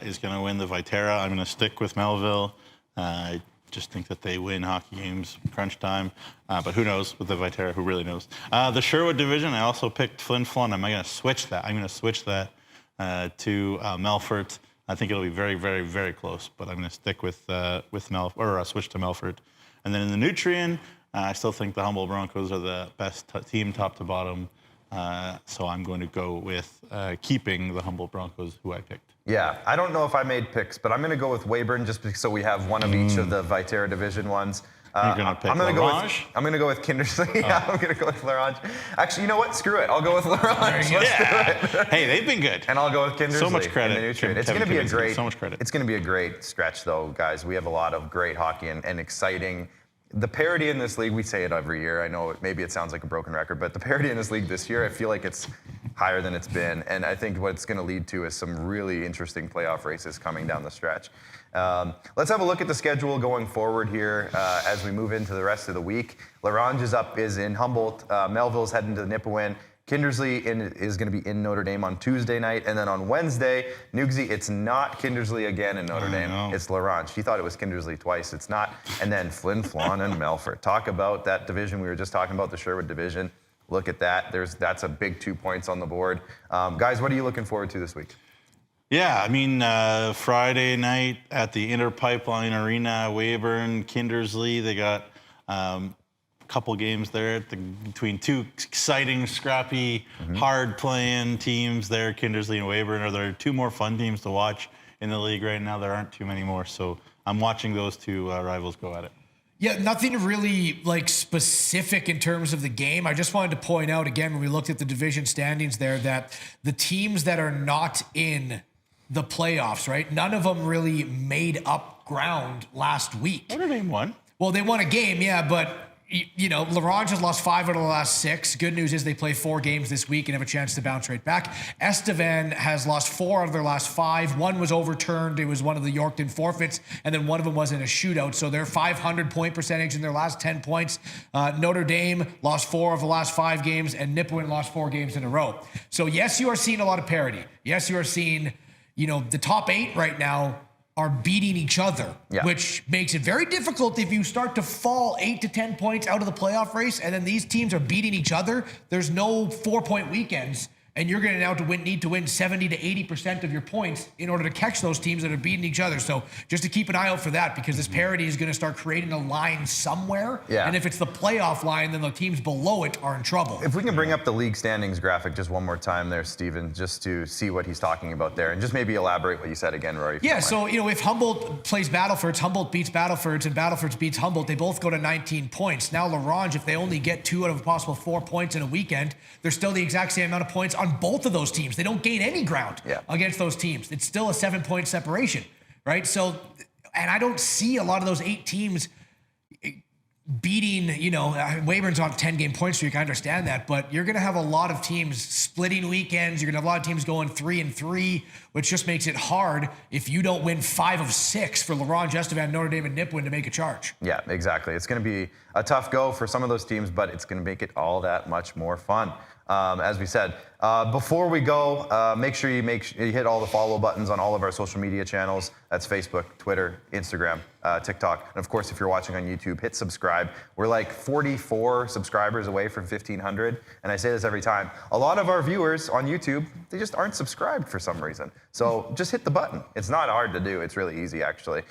is going to win the Viterra. I'm going to stick with Melville. I just think that they win hockey games crunch time. But who knows with the Viterra? Who really knows? The Sherwood division, I also picked Flin Flon. I'm going to switch that. I'm going to switch that to Melfort. I think it'll be very, very, very close. But I'm going to stick with switch to Melfort. And then in the Nutrien, I still think the Humboldt Broncos are the best team, top to bottom. So I'm going to go with keeping the Humboldt Broncos, who I picked. Yeah, I don't know if I made picks, but I'm going to go with Weyburn just so we have one of each of the Viterra division ones. You're going to pick Larange? I'm going to go with Kindersley. Yeah, I'm going to go with Larange. Actually, you know what? Screw it. I'll go with Larange. Let's do it. Hey, they've been good. And I'll go with Kindersley. So much credit. It's going to be a great. So much credit. It's going to be a great stretch, though, guys. We have a lot of great hockey and exciting. The parity in this league, we say it every year. I know maybe it sounds like a broken record, but the parity in this league this year, I feel like it's higher than it's been. And I think what it's going to lead to is some really interesting playoff races coming down the stretch. Let's have a look at the schedule going forward here as we move into the rest of the week. Larange is in Humboldt. Melville's heading to Nipawin. Kindersley is going to be in Notre Dame on Tuesday night. And then on Wednesday, Nugsy, it's not Kindersley again in Notre Dame. It's Larange. She thought it was Kindersley twice. It's not. And then Flin Flon and Melfort. Talk about that division. We were just talking about the Sherwood division. Look at that. That's a big 2 points on the board. Guys, what are you looking forward to this week? Yeah, I mean, Friday night at the Inter Pipeline Arena, Weyburn, Kindersley, they got couple games there between 2 exciting, scrappy, hard-playing teams there. Kindersley and Weyburn are there 2 more fun teams to watch in the league right now. There aren't too many more, so I'm watching those 2 rivals go at it. Yeah, nothing really specific in terms of the game. I just wanted to point out again when we looked at the division standings there that the teams that are not in the playoffs, right? None of them really made up ground last week. Notre Dame won. Well, they won a game, yeah, but Larange has lost 5 out of the last 6. Good news is they play 4 games this week and have a chance to bounce right back. Estevan has lost 4 out of their last 5. 1 was overturned. It was one of the Yorkton forfeits, and then one of them was in a shootout. So they're 500 point percentage in their last 10 points. Notre Dame lost 4 of the last 5 games, and Nipawin lost 4 games in a row. So yes, you are seeing a lot of parity. Yes, you are seeing, the top 8 right now are beating each other, which makes it very difficult if you start to fall 8 to 10 points out of the playoff race, and then these teams are beating each other. There's no 4-point weekends, and you're going to now need to win 70 to 80% of your points in order to catch those teams that are beating each other. So just to keep an eye out for that, because this parity is going to start creating a line somewhere. Yeah. And if it's the playoff line, then the teams below it are in trouble. If we can bring up the league standings graphic just one more time there, Steven, just to see what he's talking about there, and just maybe elaborate what you said again, Rory. Yeah, so, if Humboldt plays Battlefords, Humboldt beats Battlefords, and Battlefords beats Humboldt, they both go to 19 points. Now Larange, if they only get 2 out of a possible 4 points in a weekend, they're still the exact same amount of points on both of those teams. They don't gain any ground against those teams. It's still a 7-point separation, right? So, and I don't see a lot of those 8 teams beating, Weyburn's on a 10-game point streak. I understand that, but you're going to have a lot of teams splitting weekends. You're going to have a lot of teams going 3-3, which just makes it hard if you don't win 5 of 6 for Laurent, Gestevan, Notre Dame, and Nipawin to make a charge. Yeah, exactly. It's going to be a tough go for some of those teams, but it's going to make it all that much more fun. As we said, before we go, make sure you hit all the follow buttons on all of our social media channels. That's Facebook, Twitter, Instagram, TikTok. And of course, if you're watching on YouTube, hit subscribe. We're like 44 subscribers away from 1,500. And I say this every time. A lot of our viewers on YouTube, they just aren't subscribed for some reason. So just hit the button. It's not hard to do. It's really easy, actually.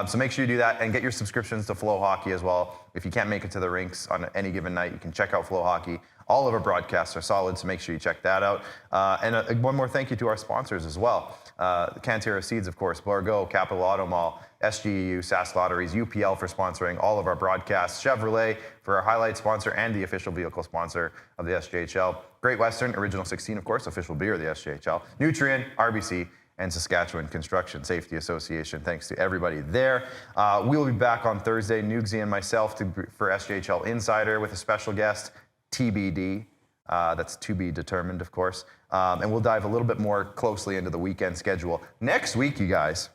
So make sure you do that and get your subscriptions to Flow Hockey as well. If you can't make it to the rinks on any given night, you can check out Flow Hockey. All of our broadcasts are solid, so make sure you check that out. And one more thank you to our sponsors as well. Cantera Seeds, of course, Borgo, Capital Auto Mall, SGEU, SAS Lotteries, UPL for sponsoring all of our broadcasts, Chevrolet for our highlight sponsor and the official vehicle sponsor of the SJHL, Great Western, Original 16, of course, official beer of the SJHL, Nutrien, RBC, and Saskatchewan Construction Safety Association. Thanks to everybody there. We'll be back on Thursday, Nugsy and myself, for SJHL Insider with a special guest, TBD. That's to be determined, of course. And we'll dive a little bit more closely into the weekend schedule. Next week, you guys,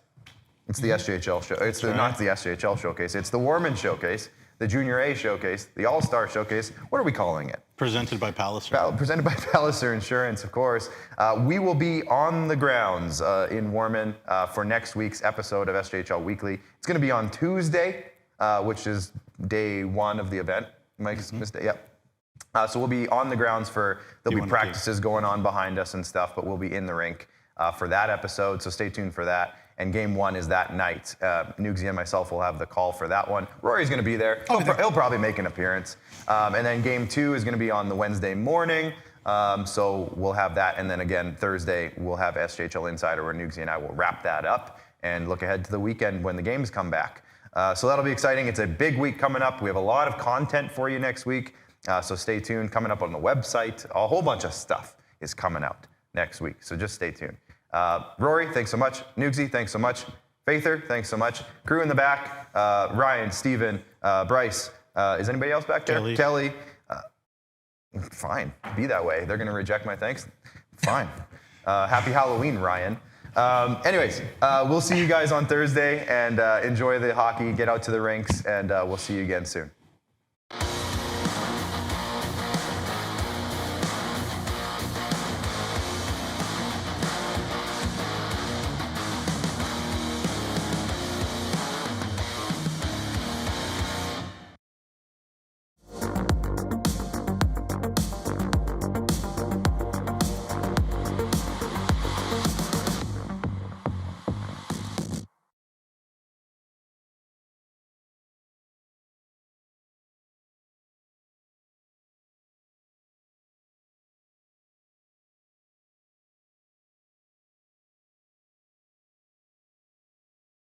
it's the SJHL show. It's not the SJHL showcase. It's the Warman showcase, the Junior A showcase, the All-Star showcase. What are we calling it? Presented by Palliser. Presented by Palliser Insurance, of course. We will be on the grounds in Warman for next week's episode of SJHL Weekly. It's going to be on Tuesday, which is day 1 of the event. Mike's mistake. Yep. So we'll be on the grounds there'll be practices going on behind us and stuff, but we'll be in the rink for that episode, so stay tuned for that. And game 1 is that night. Nugsy and myself will have the call for that one. Rory's going to be there. He'll probably make an appearance. And then game 2 is going to be on the Wednesday morning, so we'll have that. And then again, Thursday, we'll have SJHL Insider where Nugsy and I will wrap that up and look ahead to the weekend when the games come back. So that'll be exciting. It's a big week coming up. We have a lot of content for you next week. So stay tuned. Coming up on the website, a whole bunch of stuff is coming out next week. So just stay tuned. Rory, thanks so much. Nugsy, thanks so much. Faither, thanks so much. Crew in the back, Ryan, Steven, Bryce. Is anybody else back there? Kelly. Fine, be that way. They're going to reject my thanks. Fine. Happy Halloween, Ryan. Anyways, we'll see you guys on Thursday and enjoy the hockey. Get out to the rinks, and we'll see you again soon.